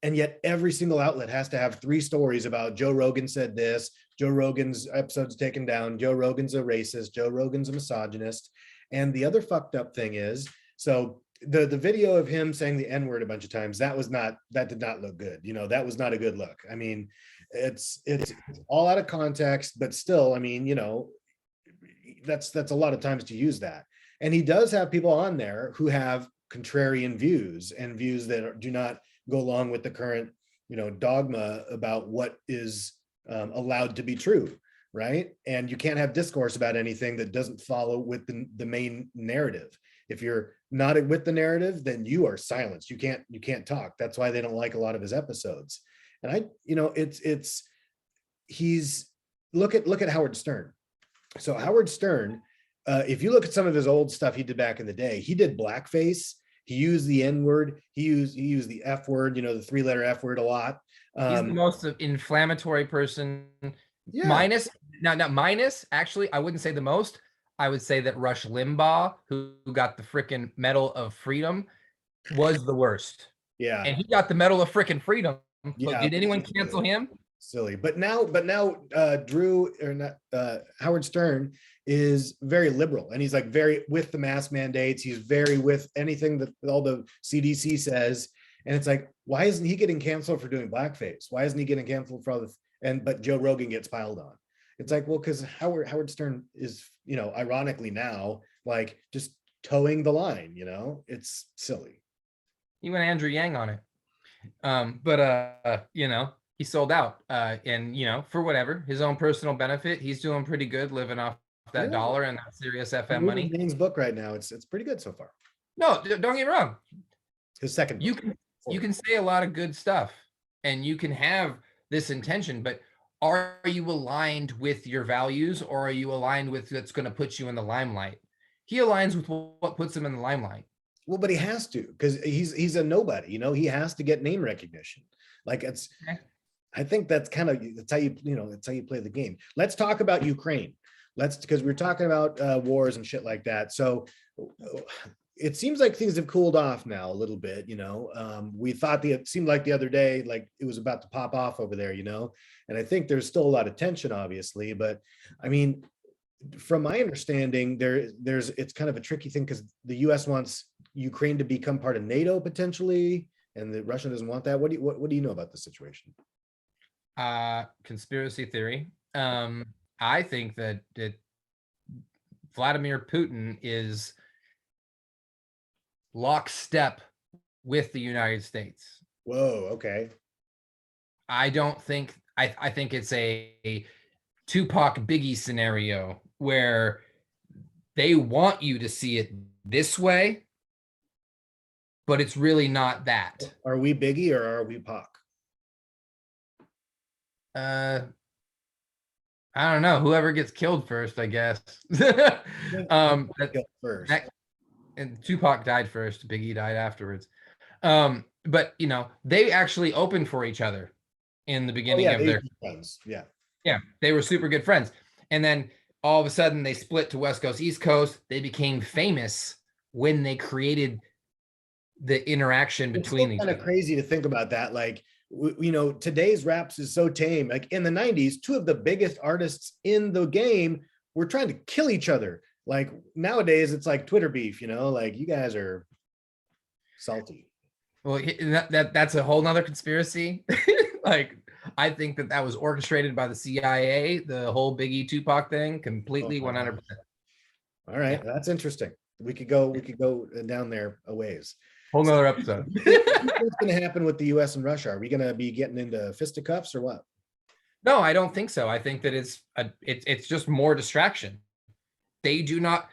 And yet every single outlet has to have 3 stories about Joe Rogan said this, Joe Rogan's episode's taken down, Joe Rogan's a racist, Joe Rogan's a misogynist. And the other fucked up thing is, so the video of him saying the N-word a bunch of times, that did not look good. That was not a good look. I mean, it's all out of context, but still, I mean, that's a lot of times to use that. And he does have people on there who have contrarian views and views that do not go along with the current, dogma about what is allowed to be true, right? And you can't have discourse about anything that doesn't follow with the main narrative. If you're not with the narrative, then you are silenced. You can't talk. That's why they don't like a lot of his episodes. And he's look at Howard Stern. So Howard Stern, if you look at some of his old stuff he did back in the day, he did blackface. He used the N-word. He used the F word, the 3-letter F word a lot. He's the most inflammatory person. Yeah. Minus, actually, I wouldn't say the most. I would say that Rush Limbaugh, who got the frickin' Medal of Freedom, was the worst. Yeah. And he got the Medal of frickin' Freedom. Yeah. Did anyone cancel him? Silly. But now Howard Stern is very liberal, and he's like very with the mask mandates. He's very with anything that all the CDC says. And it's like, why isn't he getting canceled for doing blackface? Why isn't he getting canceled for all this? But Joe Rogan gets piled on. It's like, well, because Howard Stern is, ironically now, like just towing the line, it's silly. He went Andrew Yang on it. But he sold out. And for whatever, his own personal benefit, he's doing pretty good living off that dollar and that Sirius FM money. Yang's book right now, it's pretty good so far. No, don't get me wrong. His second book. You can say a lot of good stuff and you can have this intention, but are you aligned with your values, or are you aligned with that's going to put you in the limelight? He aligns with what puts him in the limelight. Well, but he has to, because he's a nobody, he has to get name recognition. Like I think that's how you play the game. Let's talk about Ukraine. Because we're talking about wars and shit like that. So it seems like things have cooled off now a little bit. We thought it seemed like the other day, like it was about to pop off over there, and I think there's still a lot of tension, obviously. But I mean, from my understanding, it's kind of a tricky thing because the U.S. wants Ukraine to become part of NATO potentially, and the Russia doesn't want that. What do you know about the situation? Conspiracy theory. I think that Vladimir Putin is lockstep with the United States. Whoa, okay. I don't think I think it's a Tupac Biggie scenario where they want you to see it this way, but it's really not that. Are we Biggie or are we Pac? Uh, I don't know. Whoever gets killed first, I guess. First. That and Tupac died first. Biggie died afterwards. But you know, they actually opened for each other in the Oh beginning yeah, of they their were friends. Yeah. yeah, they were super good friends. And then all of a sudden they split to West Coast, East Coast. They became famous when they created the interaction It's between still these kind of people. crazy to think about that. Like, you know, today's raps is so tame. Like in the 90s, two of the biggest artists in the game were trying to kill each other. Like nowadays, it's like Twitter beef, you know, like you guys are salty. Well, that's a whole nother conspiracy. Like, I think that was orchestrated by the CIA, the whole Biggie Tupac thing, Oh completely my 100%. All Yeah, right, that's interesting. We could go down there a ways. whole So, nother episode. what's going to happen with the U.S. and Russia? Are we going to be getting into fisticuffs or what? No, I don't think so. I think that it's just more distraction. They do not.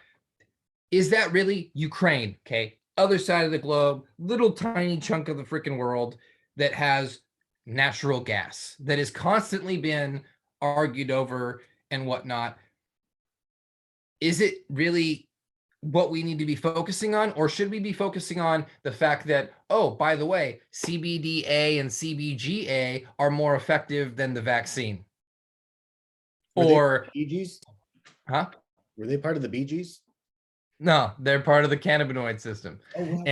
Is that really Ukraine? Okay, other side of the globe, little tiny chunk of the freaking world that has natural gas that has constantly been argued over and whatnot. Is it really what we need to be focusing on, or should we be focusing on the fact that, oh, by the way, CBDA and CBGA are more effective than the vaccine? Were they Or, Bee Gees? huh? Were they part of the Bee Gees? No, they're part of the cannabinoid system. Oh wow.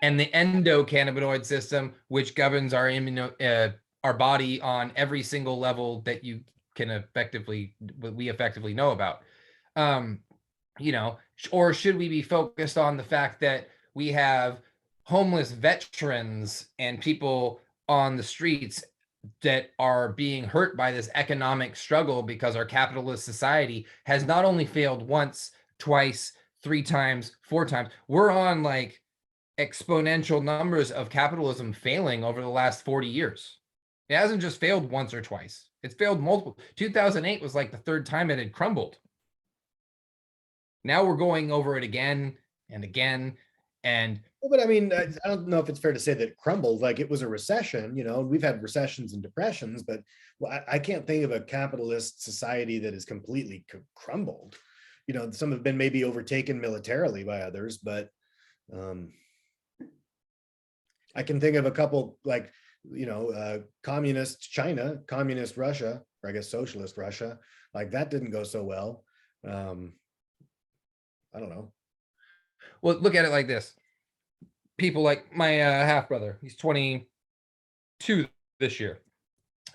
And the endocannabinoid system, which governs our body on every single level that you can we effectively know about. Um, you know, or should we be focused on the fact that we have homeless veterans and people on the streets that are being hurt by this economic struggle because our capitalist society has not only failed once, twice, three times, four times. We're on like exponential numbers of capitalism failing over the last 40 years. It hasn't just failed once or twice. It's failed multiple. 2008 was like the third time it had crumbled. Now we're going over it again and again. And Well, but I mean, I don't know if it's fair to say that it crumbled. Like it was a recession, you know, we've had recessions and depressions, but well, I can't think of a capitalist society that has completely crumbled. You know, some have been maybe overtaken militarily by others, but um, I can think of a couple like, you know, communist China, communist Russia, or I guess socialist Russia, like that didn't go so well. Um, I don't know. well, look at it like this. People like my half brother, he's 22 this year.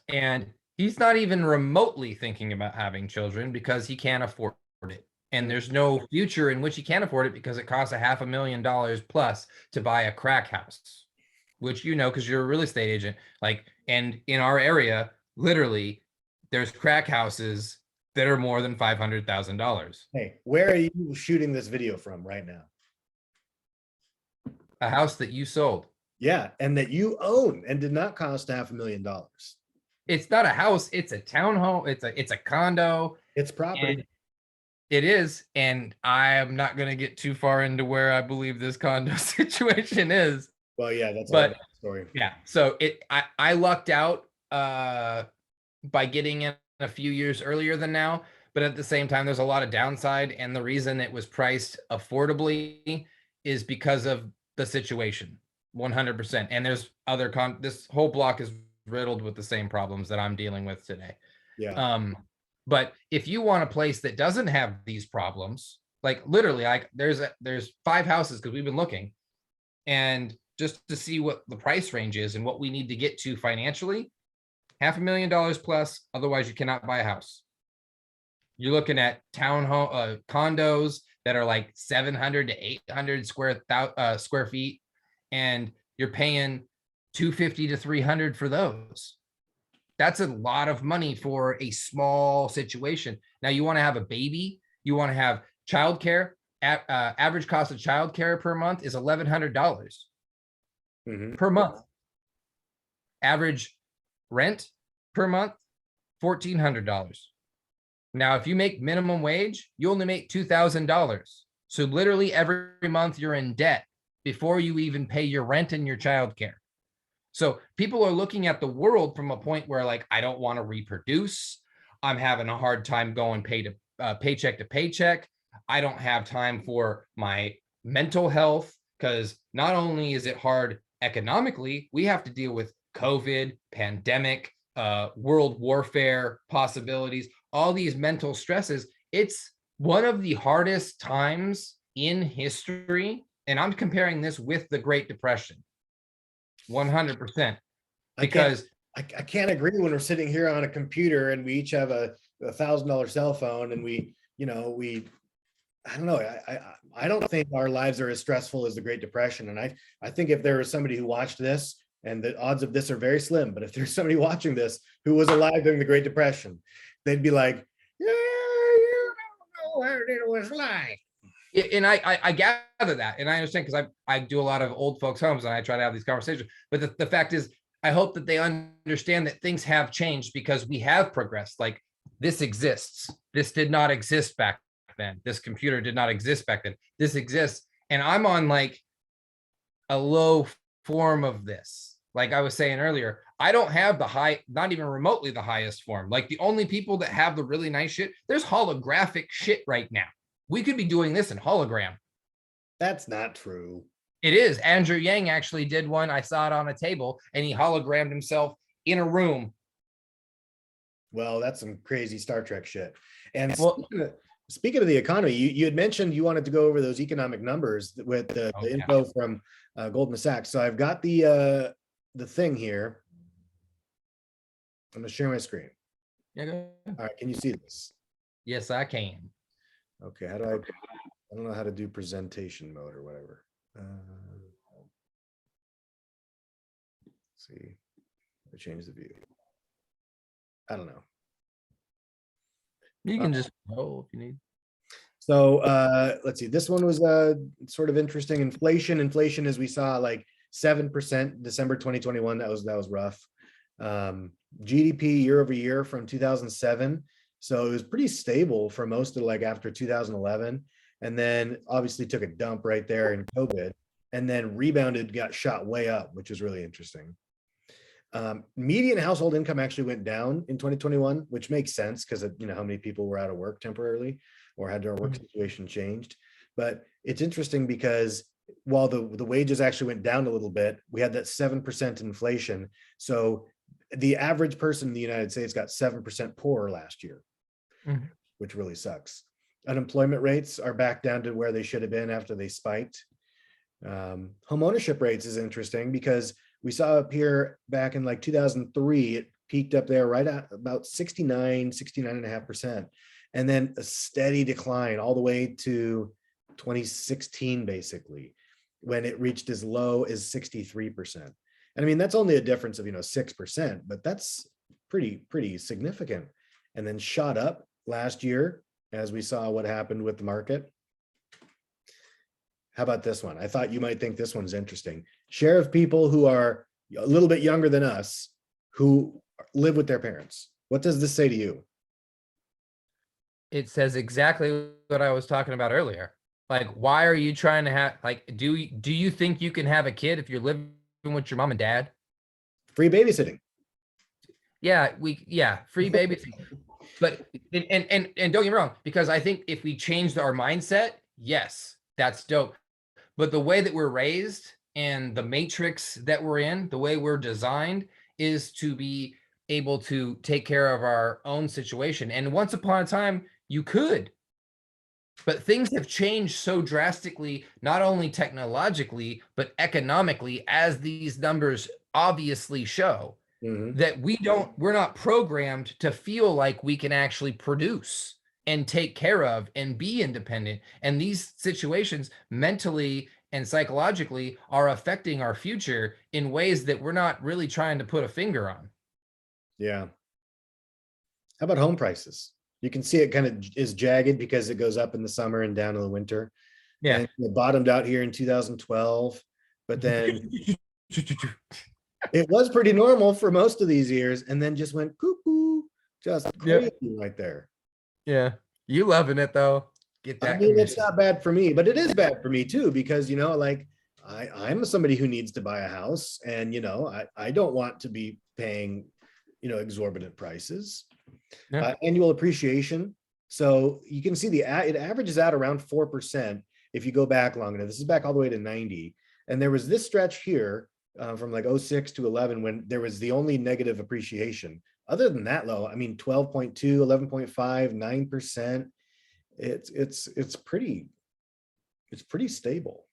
And he's not even remotely thinking about having children because he can't afford it. And there's no future in which he can't afford it because it costs $500,000 plus to buy a crack house, which you know because you're a real estate agent. Like, and in our area, literally, there's crack houses that are more than $500,000. Hey, where are you shooting this video from right now? A house that you sold. Yeah, and that you own and did not cost $500,000. It's not a house, it's a townhome, it's a condo. It's property. And it is, and I am not going to get too far into where I believe this condo situation is. Well, yeah, that's a But story. yeah, so I lucked out by getting in a few years earlier than now, but at the same time, there's a lot of downside, and the reason it was priced affordably is because of the situation, 100%. And there's this whole block is riddled with the same problems that I'm dealing with today. Yeah. But if you want a place that doesn't have these problems, like literally, like there's 5 houses because we've been looking, and just to see what the price range is and what we need to get to financially, $500,000 plus. Otherwise, you cannot buy a house. You're looking at townhome condos that are like 700 to 800 square feet, and you're paying 250 to 300 for those. That's a lot of money for a small situation. Now you want to have a baby, you want to have childcare. Average cost of childcare per month is $1,100 per month. Average rent per month, $1,400. Now, if you make minimum wage, you only make $2,000. So literally every month you're in debt before you even pay your rent and your childcare. So people are looking at the world from a point where, like, I don't want to reproduce. I'm having a hard time going paycheck to paycheck. I don't have time for my mental health, because not only is it hard economically, we have to deal with COVID, pandemic, world warfare possibilities, all these mental stresses. It's one of the hardest times in history. And I'm comparing this with the Great Depression. 100%. Because I can't agree when we're sitting here on a computer and we each have a $1,000 cell phone and we I don't know. I don't think our lives are as stressful as the Great Depression. And I think if there was somebody who watched this, and the odds of this are very slim, but if there's somebody watching this who was alive during the Great Depression, they'd be like, yeah, you don't know what it was like. And I gather that, and I understand, because I do a lot of old folks' homes and I try to have these conversations. But the fact is, I hope that they understand that things have changed, because we have progressed. Like, this exists. This did not exist back then. This computer did not exist back then. This exists. And I'm on like a low form of this. Like I was saying earlier, I don't have the high, not even remotely the highest form. Like, the only people that have the really nice shit, there's holographic shit right now. We could be doing this in hologram. That's not true. It is. Andrew Yang actually did one. I saw it on a table, and he hologrammed himself in a room. Well, that's some crazy Star Trek shit. And Well, speaking of the economy, you had mentioned you wanted to go over those economic numbers with the info from Goldman Sachs. So I've got the thing here. I'm gonna share my screen. yeah, go ahead. All right, can you see this? Yes, I can. Okay, how do I don't know how to do presentation mode or whatever. Let's see, I change the view. I don't know. You can just roll if you need. So let's see. This one was sort of interesting. Inflation, as we saw, like 7% December 2021. That was rough. GDP year over year from 2007. So it was pretty stable for most of, like, after 2011, and then obviously took a dump right there in COVID, and then rebounded, got shot way up, which is really interesting. Median household income actually went down in 2021, which makes sense, because of, how many people were out of work temporarily or had their work situation changed. But it's interesting because while the wages actually went down a little bit, we had that 7% inflation. So the average person in the United States got 7% poorer last year, which really sucks. Unemployment rates are back down to where they should have been after they spiked. Home ownership rates is interesting, because we saw up here back in like 2003, it peaked up there right at about 69.5%. And then a steady decline all the way to 2016, basically, when it reached as low as 63%. And I mean, that's only a difference of, 6%, but that's pretty significant. And then shot up last year, as we saw what happened with the market. How about this one? I thought you might think this one's interesting. Share of people who are a little bit younger than us who live with their parents. What does this say to you? It says exactly what I was talking about earlier. Like, why are you trying to have, like, do you think you can have a kid if you're living with your mom and dad? Free babysitting. Yeah, free babysitting. But and don't get me wrong, because I think if we changed our mindset, yes, that's dope. But the way that we're raised and the matrix that we're in, the way we're designed, is to be able to take care of our own situation. And once upon a time, you could. But things have changed so drastically, not only technologically, but economically, as these numbers obviously show, that we're not programmed to feel like we can actually produce and take care of and be independent. And these situations mentally and psychologically are affecting our future in ways that we're not really trying to put a finger on. Yeah. How about home prices? You can see it kind of is jagged because it goes up in the summer and down in the winter. Yeah. And it bottomed out here in 2012, but then It was pretty normal for most of these years, and then just went cuckoo, just Yep. crazy right there. Yeah. You loving it though. Get I that mean, it's commission. not bad for me, but it is bad for me too, because like I'm somebody who needs to buy a house, and I don't want to be paying exorbitant prices. Yeah. Annual appreciation. So you can see it averages out around 4% if you go back long enough. This is back all the way to 90. And there was this stretch here from like 06 to 11 when there was the only negative appreciation. Other than that, low, I mean, 12.2, 11.5, 9%. It's pretty stable.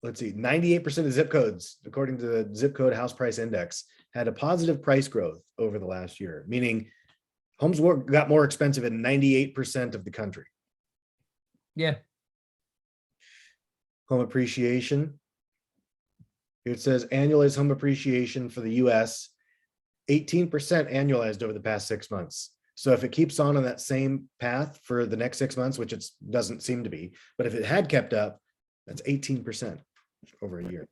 Let's see, 98% of zip codes, according to the zip code house price index, had a positive price growth over the last year, meaning homes got more expensive in 98% of the country. Yeah. Home appreciation. Here it says annualized home appreciation for the US, 18% annualized over the past 6 months. So if it keeps on that same path for the next 6 months, which it doesn't seem to be, but if it had kept up, that's 18% over a year.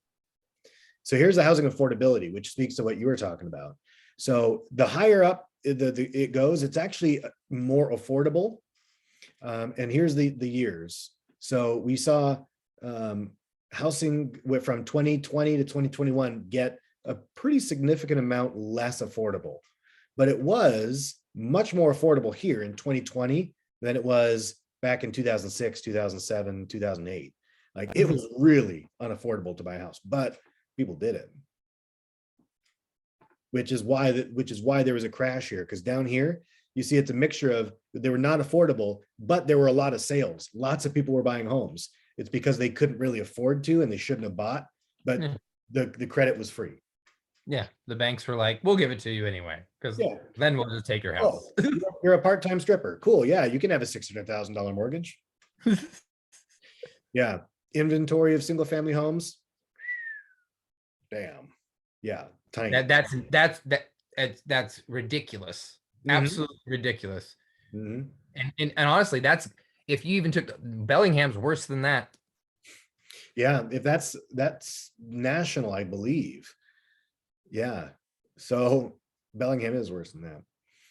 So here's the housing affordability, which speaks to what you were talking about. So the higher up it goes, it's actually more affordable. And here's the years. So we saw housing went from 2020 to 2021 get a pretty significant amount less affordable, but it was much more affordable here in 2020 than it was back in 2006, 2007, 2008. Like it was really unaffordable to buy a house, but people did it. Which is why there was a crash here, because down here you see it's a mixture of they were not affordable, but there were a lot of sales. Lots of people were buying homes. It's because they couldn't really afford to and they shouldn't have bought, but Yeah. the credit was free. Yeah. The banks were like, we'll give it to you anyway, because then we'll just take your house. Oh, you're a part-time stripper. Cool. Yeah, you can have a $600,000 mortgage. Yeah. Inventory of single family homes. Damn. Yeah. Tiny. That's ridiculous. Mhm. Absolutely ridiculous. Mhm. And honestly, that's if you even took Bellingham's worse than that. Yeah, if that's national, I believe. Yeah. So Bellingham is worse than that.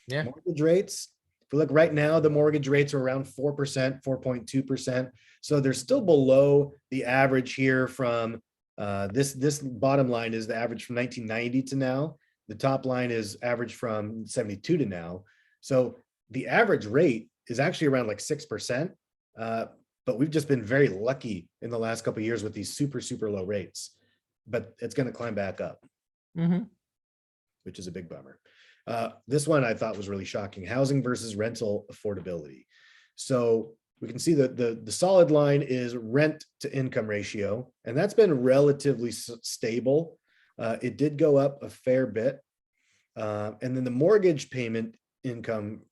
Yeah. Mortgage rates. If we look right now, the mortgage rates are around 4%, 4.2%. So they're still below the average here from this bottom line is the average from 1990 to now. The top line is average from 72 to now. So the average rate is actually around like 6%. But we've just been very lucky in the last couple of years with these super, super low rates. But it's going to climb back up, which is a big bummer. This one I thought was really shocking: housing versus rental affordability. So we can see that the solid line is rent to income ratio, and that's been relatively stable. It did go up a fair bit. And then the mortgage payment to income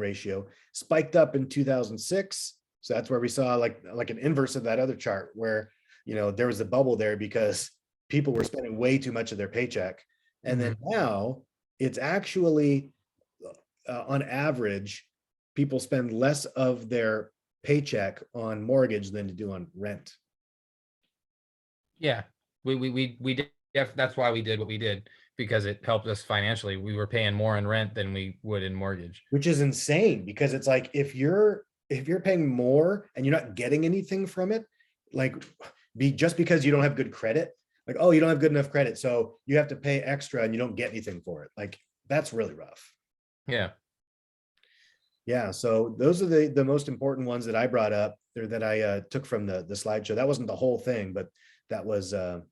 ratio spiked up in 2006. So that's where we saw like an inverse of that other chart where, there was a bubble there because people were spending way too much of their paycheck. And then now it's actually on average, people spend less of their paycheck on mortgage than to do on rent. Yeah, we did. That's why we did what we did, because it helped us financially. We were paying more in rent than we would in mortgage, which is insane, because it's like if you're paying more and you're not getting anything from it, like just because you don't have good credit, like, oh, you don't have good enough credit, so you have to pay extra and you don't get anything for it. Like that's really rough. Yeah. Yeah. So those are the most important ones that I brought up or that I took from the slideshow. That wasn't the whole thing, but that was a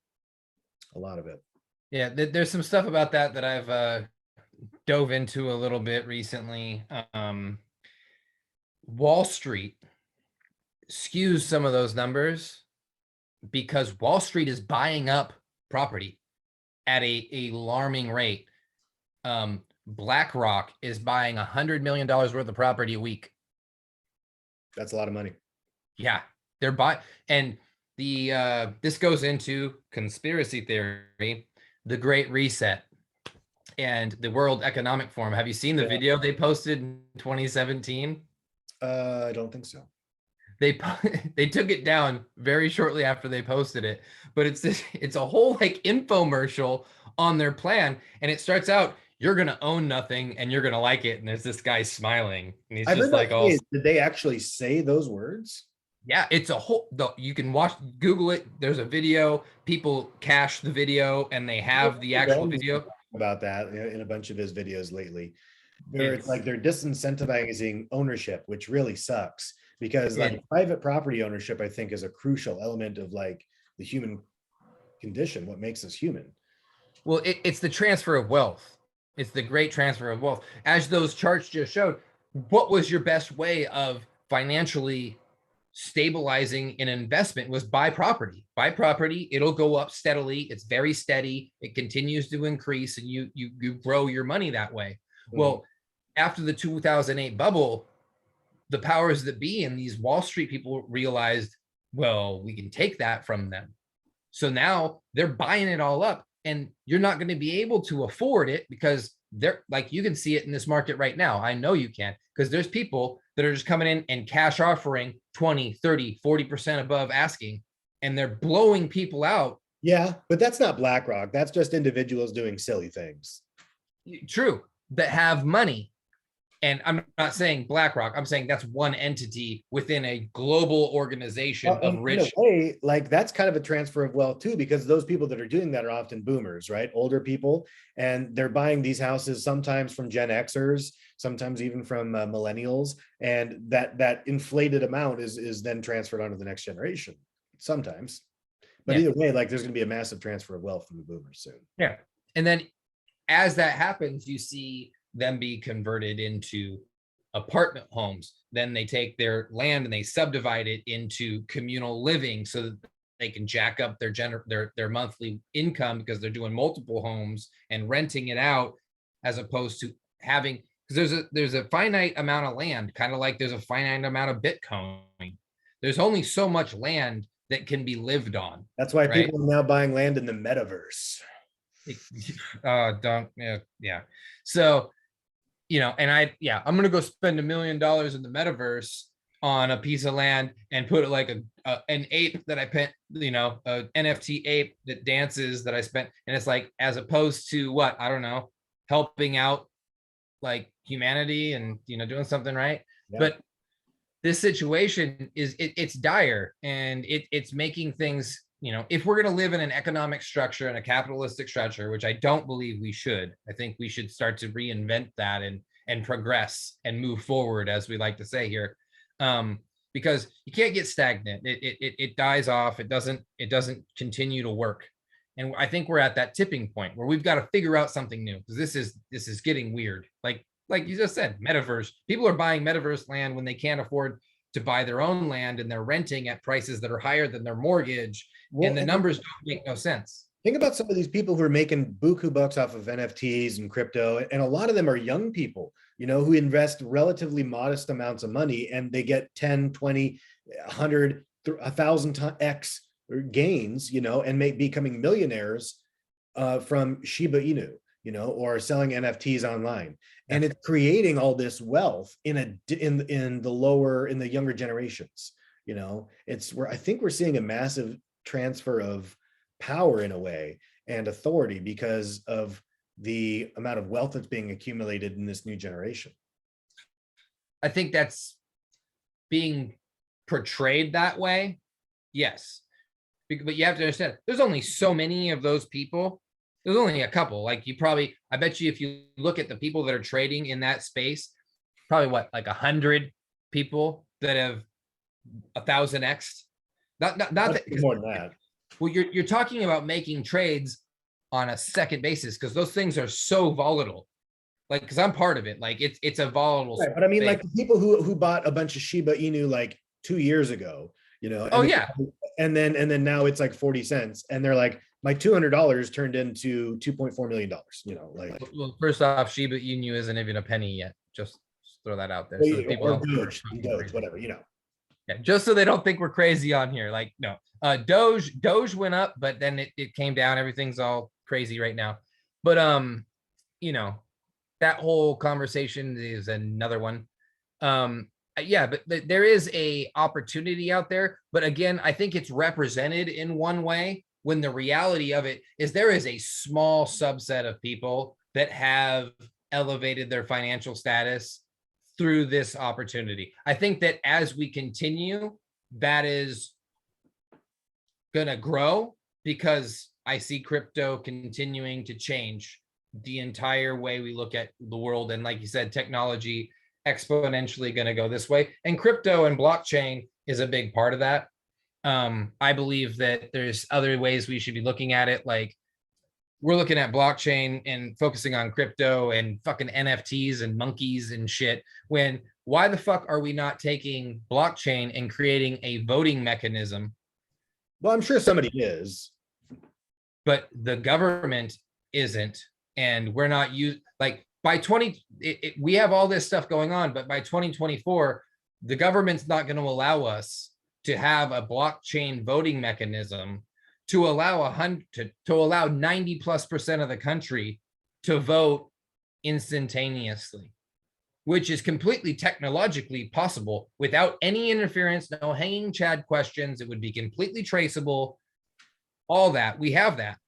lot of it. Yeah. There's some stuff about that I've dove into a little bit recently. Wall Street skews some of those numbers because Wall Street is buying up property at a alarming rate. BlackRock is buying $100 million worth of property a week. That's a lot of money. Yeah, they're buying, and this goes into conspiracy theory, the Great Reset, and the World Economic Forum. Have you seen the video they posted in 2017? I don't think so. they took it down very shortly after they posted it, but it's a whole like infomercial on their plan, and it starts out, you're gonna own nothing and you're gonna like it, and there's this guy smiling and he's I've just heard that like all, phrase. Did they actually say those words? yeah, it's a whole, you can watch, Google it, there's a video, people cache the video and they have the actual Rogan's video. about that in a bunch of his videos lately, where it's It's like they're disincentivizing ownership, which really sucks because like it, private property ownership, I think, is a crucial element of like the human condition, what makes us human. well, it's the transfer of wealth. It's the great transfer of wealth. As those charts just showed, what was your best way of financially stabilizing an investment? Was buy property. Buy property, it'll go up steadily. It's very steady. It continues to increase, and you grow your money that way. Well, after the 2008 bubble, the powers that be and these Wall Street people realized, well, we can take that from them. So now they're buying it all up, and you're not going to be able to afford it because they're like, you can see it in this market right now. I know you can, because there's people that are just coming in and cash offering 20, 30, 40% above asking, and they're blowing people out. Yeah, but that's not BlackRock. That's just individuals doing silly things. True, that have money. And I'm not saying BlackRock, I'm saying that's one entity within a global organization Well, of in a rich. way, like that's kind of a transfer of wealth too, because those people that are doing that are often boomers, right? Older people, and they're buying these houses sometimes from Gen Xers, sometimes even from millennials, and that inflated amount is then transferred onto the next generation sometimes. But Yeah. either way, like there's going to be a massive transfer of wealth from the boomers soon. Yeah. And then as that happens, you see them be converted into apartment homes. Then they take their land and they subdivide it into communal living so that they can jack up their monthly income because they're doing multiple homes and renting it out, as opposed to having, because there's a finite amount of land, kind of like there's a finite amount of Bitcoin. There's only so much land that can be lived on. That's why Right. people are now buying land in the metaverse. Don't, yeah. So, and I'm gonna go spend $1 million in the metaverse on a piece of land and put it like an ape that I put, a NFT ape that dances that I spent, and it's like, as opposed to what, I don't know, helping out like humanity and doing something right. Yeah. But this situation is it's dire, and it's making things, if we're going to live in an economic structure and a capitalistic structure, which I don't believe we should. I think we should start to reinvent that and progress and move forward, as we like to say here, because you can't get stagnant. It dies off. It doesn't continue to work. And I think we're at that tipping point where we've got to figure out something new, because this is getting weird. Like you just said, metaverse. People are buying metaverse land when they can't afford to buy their own land, and they're renting at prices that are higher than their mortgage. Well, and the numbers don't make no sense. Think about some of these people who are making buku bucks off of NFTs and crypto, and a lot of them are young people, who invest relatively modest amounts of money, and they get 10, 20, 100, 1,000 X gains, and becoming millionaires from Shiba Inu, or selling NFTs online. And it's creating all this wealth in the younger generations. I think we're seeing a massive transfer of power in a way, and authority, because of the amount of wealth that's being accumulated in this new generation. I think that's being portrayed that way. Yes. But you have to understand, there's only so many of those people. There's only a couple. Like I bet you if you look at the people that are trading in that space, probably like 100 people that have 1,000x. Not that, more than that. Well, you're talking about making trades on a second basis, because those things are so volatile. Like, because I'm part of it. Like it's a volatile. Right, but I mean, space. Like the people who bought a bunch of Shiba Inu like 2 years ago, and then now it's like 40 cents, and they're like, my $200 turned into $2.4 million. Well, first off, Shiba Inu isn't even a penny yet. Just throw that out there. So people Doge, whatever, Yeah, just so they don't think we're crazy on here. Like, no, Doge went up, but then it came down. Everything's all crazy right now. But that whole conversation is another one. yeah, but there is a opportunity out there. But again, I think it's represented in one way when the reality of it is there is a small subset of people that have elevated their financial status through this opportunity. I think that as we continue, that is going to grow because I see crypto continuing to change the entire way we look at the world. And like you said, technology exponentially going to go this way. And crypto and blockchain is a big part of that. I believe that there's other ways we should be looking at it. Like we're looking at blockchain and focusing on crypto and fucking NFTs and monkeys and shit. When why the fuck are we not taking blockchain and creating a voting mechanism? Well, I'm sure somebody is, but the government isn't, and we're not like by 20 we have all this stuff going on, but by 2024 the government's not going to allow us to have a blockchain voting mechanism to allow 90+% of the country to vote instantaneously, which is completely technologically possible without any interference, no hanging chad questions. It would be completely traceable. All that, we have that.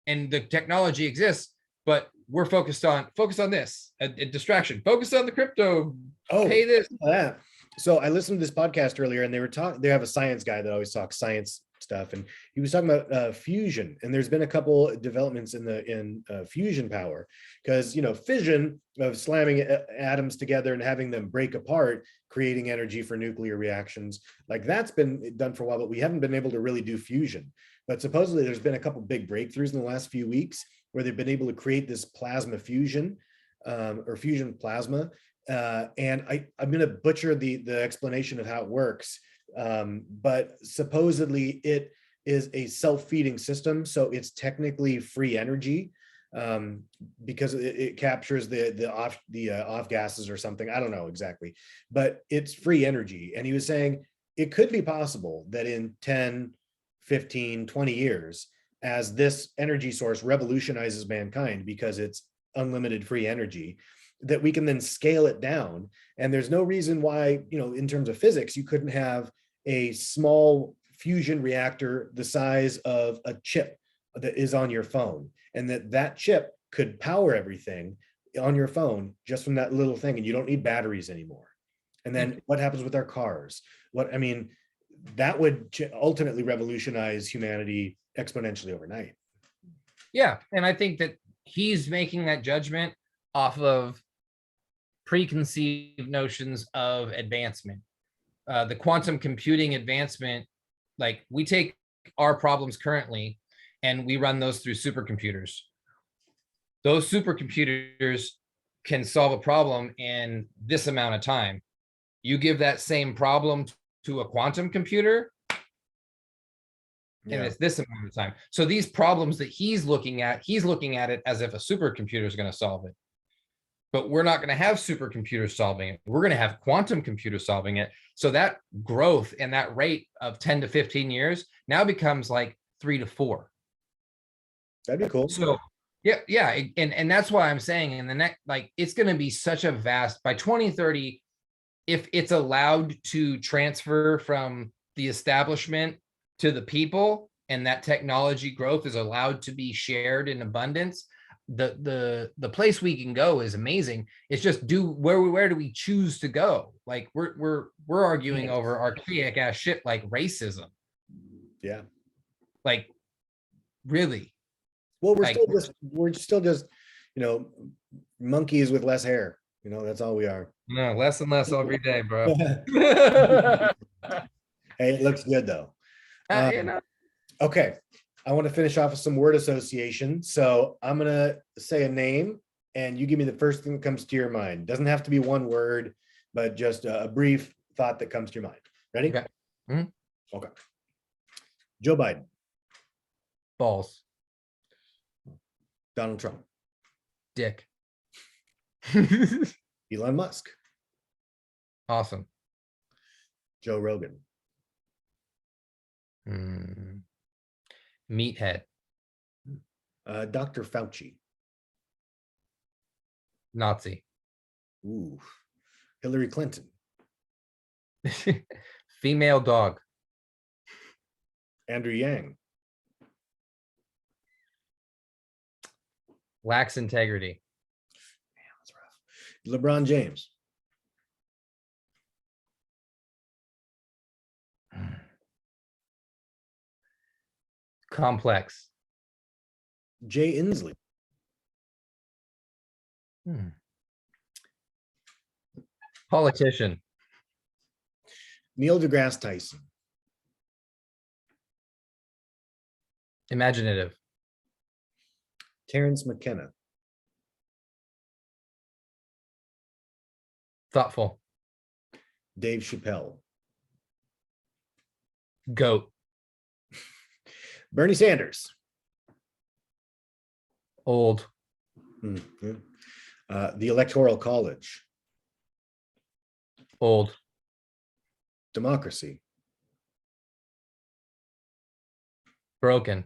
And the technology exists, but we're focused on this, a distraction. Focus on the crypto. Oh, pay this. Yeah. So I listened to this podcast earlier, and they have a science guy that always talks science stuff, and he was talking about fusion. And there's been a couple developments in fusion power, because fission of slamming atoms together and having them break apart, creating energy for nuclear reactions, like that's been done for a while, but we haven't been able to really do fusion. But supposedly there's been a couple big breakthroughs in the last few weeks where they've been able to create this plasma fusion, or fusion plasma. And I'm going to butcher the explanation of how it works. But supposedly it is a self-feeding system. So it's technically free energy, because it captures the off gases or something. I don't know exactly, but it's free energy. And he was saying it could be possible that in 10, 15, 20 years, as this energy source revolutionizes mankind because it's unlimited free energy, that we can then scale it down. And there's no reason why, in terms of physics, you couldn't have a small fusion reactor the size of a chip that is on your phone, and that chip could power everything on your phone just from that little thing, and you don't need batteries anymore. And then what happens with our cars? That would ultimately revolutionize humanity exponentially overnight. Yeah, and I think that he's making that judgment off of preconceived notions of advancement. The quantum computing advancement, like we take our problems currently and we run those through supercomputers. Those supercomputers can solve a problem in this amount of time. You give that same problem to a quantum computer, and it's this amount of time. So these problems that he's looking at it as if a supercomputer is going to solve it. But we're not going to have supercomputers solving it. We're going to have quantum computers solving it. So that growth and that rate of 10 to 15 years now becomes like 3 to 4. That'd be cool. So yeah. And that's why I'm saying in the next, like, it's going to be such a vast, by 2030, if it's allowed to transfer from the establishment to the people, and that technology growth is allowed to be shared in abundance, the place we can go is amazing. It's just where do we choose to go? Like we're arguing over archaic ass shit like racism. Yeah. Like really. Well, we're still just monkeys with less hair. That's all we are. No, less and less every day, bro. Hey, it looks good though. Okay. I want to finish off with some word association. So I'm going to say a name and you give me the first thing that comes to your mind. Doesn't have to be one word, but just a brief thought that comes to your mind. Ready? Okay. Mm-hmm. Okay. Joe Biden. Balls. Donald Trump. Dick. Elon Musk. Awesome. Joe Rogan. Meathead. Dr. Fauci. Nazi. Ooh. Hillary Clinton. Female dog. Andrew Yang. Lacks integrity. That's rough. LeBron James. Complex. Jay Inslee. Politician. Neil deGrasse Tyson. Imaginative. Terrence McKenna. Thoughtful. Dave Chappelle. Goat. Bernie Sanders. Old. The Electoral College. Old. Democracy. Broken.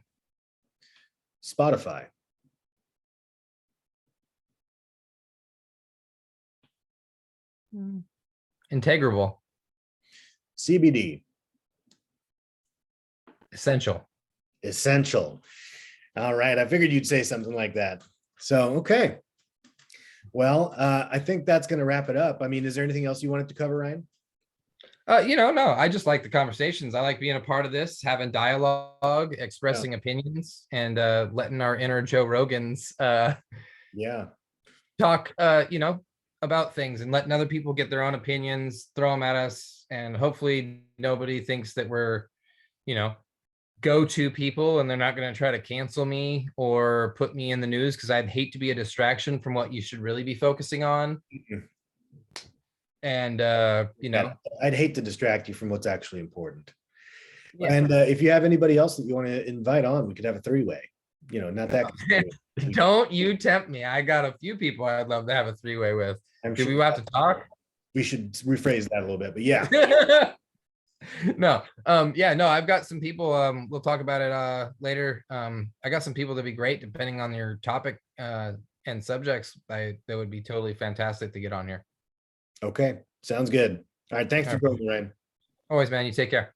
Spotify. Integrable. CBD. Essential. Essential. All right. I figured you'd say something like that. So, okay. Well, I think that's going to wrap it up. I mean, is there anything else you wanted to cover, Ryan? No, I just like the conversations. I like being a part of this, having dialogue, expressing opinions, and letting our inner Joe Rogans talk, about things, and letting other people get their own opinions, throw them at us. And hopefully nobody thinks that we're, go-to people and they're not going to try to cancel me or put me in the news, because I'd hate to be a distraction from what you should really be focusing on. And I'd hate to distract you from what's actually important. Yeah. And if you have anybody else that you want to invite on, we could have a three-way. Not that. Don't you tempt me. I got a few people I'd love to have a three-way with. Do we have to talk? We should rephrase that a little bit, but yeah. No, I've got some people. We'll talk about it later. I got some people that'd be great depending on your topic and subjects. That would be totally fantastic to get on here. Okay, sounds good. All right, thanks for joining, Ryan. Always, man. You take care.